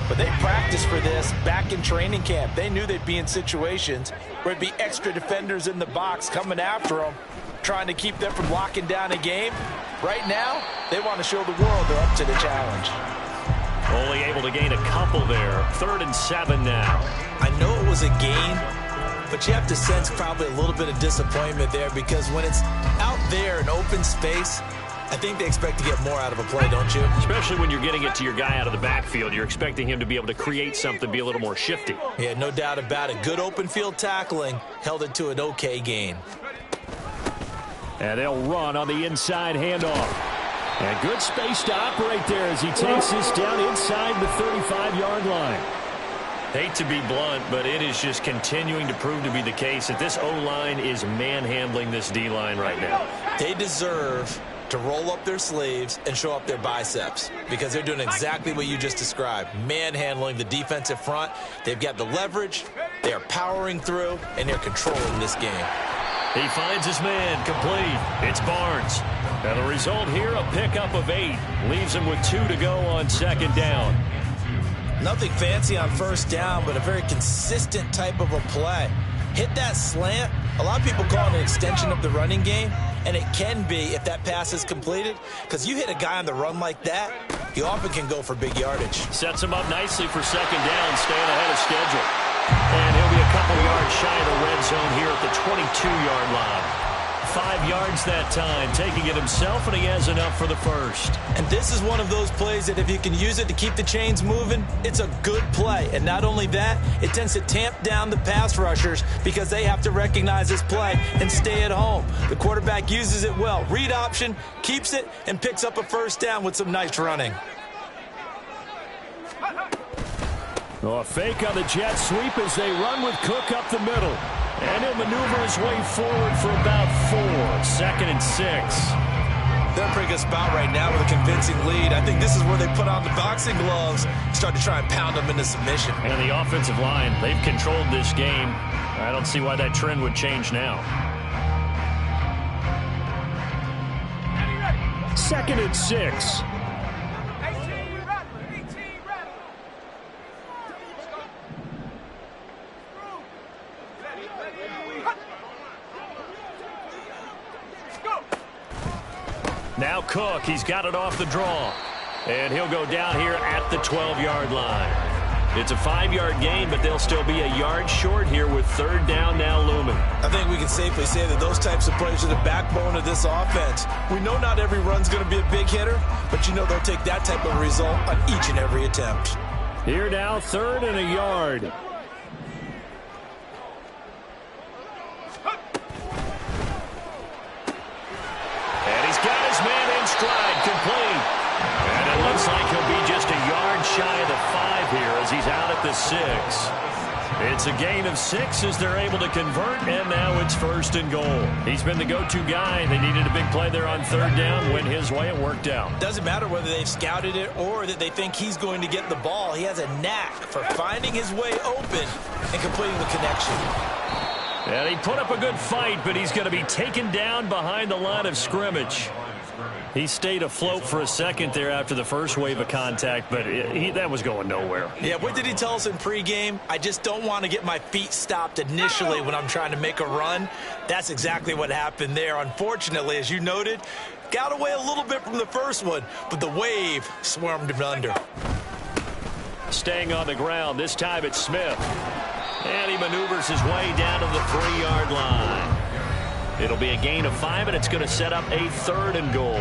but they practiced for this back in training camp. They knew they'd be in situations where it'd be extra defenders in the box coming after them, trying to keep them from locking down a game. Right now, they want to show the world they're up to the challenge. Only able to gain a couple there. 3rd and 7 now. I know it was a gain, but you have to sense probably a little bit of disappointment there, because when it's out there in open space, I think they expect to get more out of a play, don't you? Especially when you're getting it to your guy out of the backfield. You're expecting him to be able to create something, be a little more shifty. Yeah, no doubt about it. Good open field tackling held it to an okay gain. And they'll run on the inside handoff. And good space to operate there as he takes this down inside the 35-yard line. Hate to be blunt, but it is just continuing to prove to be the case that this O-line is manhandling this D-line right now. They deserve to roll up their sleeves and show up their biceps, because they're doing exactly what you just described, manhandling the defensive front. They've got the leverage, they are powering through, and they're controlling this game. He finds his man, complete. It's Barnes. And the result here, a pickup of 8. Leaves him with 2 to go on 2nd down. Nothing fancy on 1st down, but a very consistent type of a play. Hit that slant. A lot of people call it an extension of the running game, and it can be if that pass is completed, because you hit a guy on the run like that, you often can go for big yardage. Sets him up nicely for 2nd down, staying ahead of schedule. And he'll be a couple yards shy of the red zone here at the 22-yard line. 5 yards that time, taking it himself, and he has enough for the 1st. And this is one of those plays that if you can use it to keep the chains moving, it's a good play. And not only that, it tends to tamp down the pass rushers, because they have to recognize this play and stay at home. The quarterback uses it well. Read option, keeps it, and picks up a 1st down with some nice running. Oh, a fake on the jet sweep as they run with Cook up the middle. And he'll maneuver his way forward for about 4. 2nd and 6. They're in a pretty good spot right now with a convincing lead. I think this is where they put on the boxing gloves, start to try and pound them into submission. And the offensive line, they've controlled this game. I don't see why that trend would change now. 2nd and 6. Now Cook, he's got it off the draw. And he'll go down here at the 12-yard line. It's a 5-yard gain, but they'll still be a yard short here with 3rd down now looming. I think we can safely say that those types of plays are the backbone of this offense. We know not every run's going to be a big hitter, but you know they'll take that type of result on each and every attempt. Here now, 3rd and a yard. Stride complete. And it looks like he'll be just a yard shy of the 5 here as he's out at the 6. It's a gain of 6 as they're able to convert, and now it's 1st and goal. He's been the go-to guy. They needed a big play there on 3rd down. Went his way. It worked out. Doesn't matter whether they've scouted it or that they think he's going to get the ball. He has a knack for finding his way open and completing the connection. And he put up a good fight, but he's going to be taken down behind the line of scrimmage. He stayed afloat for a second there after the first wave of contact, but that was going nowhere. Yeah, what did he tell us in pregame? I just don't want to get my feet stopped initially when I'm trying to make a run. That's exactly what happened there. Unfortunately, as you noted, got away a little bit from the first one, but the wave swarmed him under. Staying on the ground, this time it's Smith. And he maneuvers his way down to the 3-yard line. It'll be a gain of 5, and it's going to set up a 3rd and goal.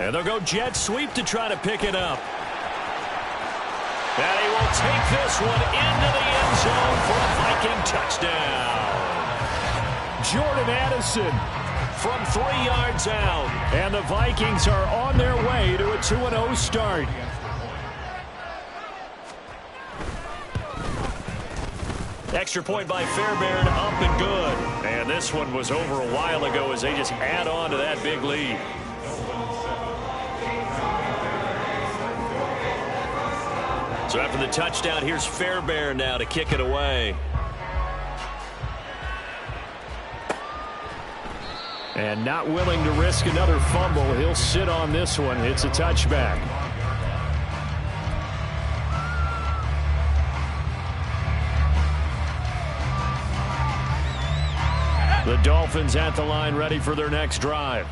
And they'll go jet sweep to try to pick it up. And he will take this one into the end zone for a Viking touchdown. Jordan Addison from 3 yards out. And the Vikings are on their way to a 2-0 start. Extra point by Fairbairn, up and good. And this one was over a while ago as they just add on to that big lead. So after the touchdown, here's Fairbairn now to kick it away. And not willing to risk another fumble, he'll sit on this one. It's a touchback. The Dolphins at the line ready for their next drive.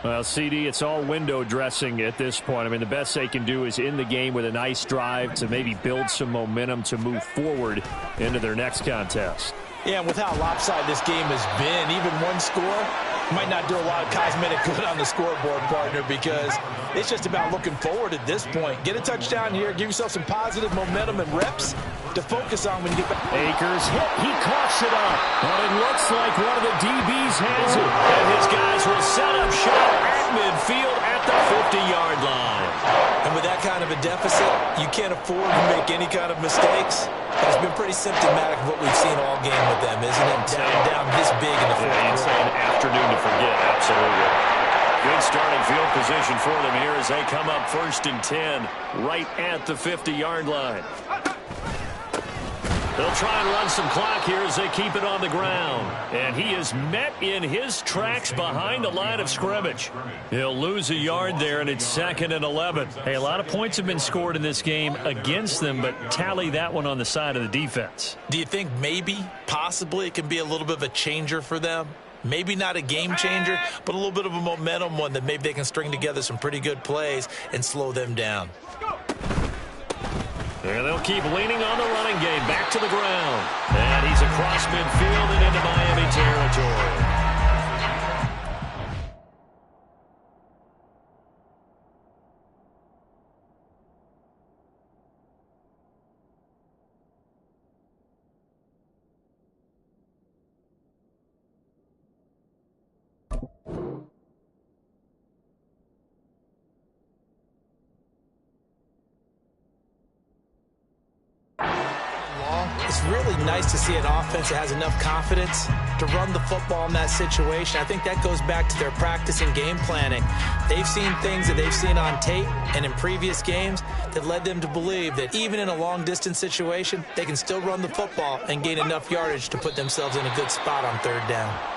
Well, CD, it's all window dressing at this point. I mean, the best they can do is in the game with a nice drive to maybe build some momentum to move forward into their next contest. Yeah, and with how lopsided this game has been, even one score might not do a lot of cosmetic good on the scoreboard, partner, because it's just about looking forward at this point. Get a touchdown here, give yourself some positive momentum and reps to focus on when you get back. Akers hit, he coughs it up, but it looks like one of the DBs has it. And his guys will set up shop at midfield at the 50-yard line. And with that kind of a deficit, you can't afford to make any kind of mistakes. And it's been pretty symptomatic of what we've seen all game with them, isn't it? Down this big in the fourth quarter. It's an afternoon to forget, absolutely. Good starting field position for them here as they come up 1st and 10 right at the 50-yard line. They'll try and run some clock here as they keep it on the ground. And he is met in his tracks behind the line of scrimmage. He'll lose a yard there, and it's 2nd and 11. Hey, a lot of points have been scored in this game against them, but tally that one on the side of the defense. Do you think maybe, possibly, it can be a little bit of a changer for them? Maybe not a game changer, but a little bit of a momentum one that maybe they can string together some pretty good plays and slow them down. And they'll keep leaning on the running game back to the ground. And he's across midfield and into Miami territory. It's really nice to see an offense that has enough confidence to run the football in that situation. I think that goes back to their practice and game planning. They've seen things that they've seen on tape and in previous games that led them to believe that even in a long-distance situation, they can still run the football and gain enough yardage to put themselves in a good spot on 3rd down.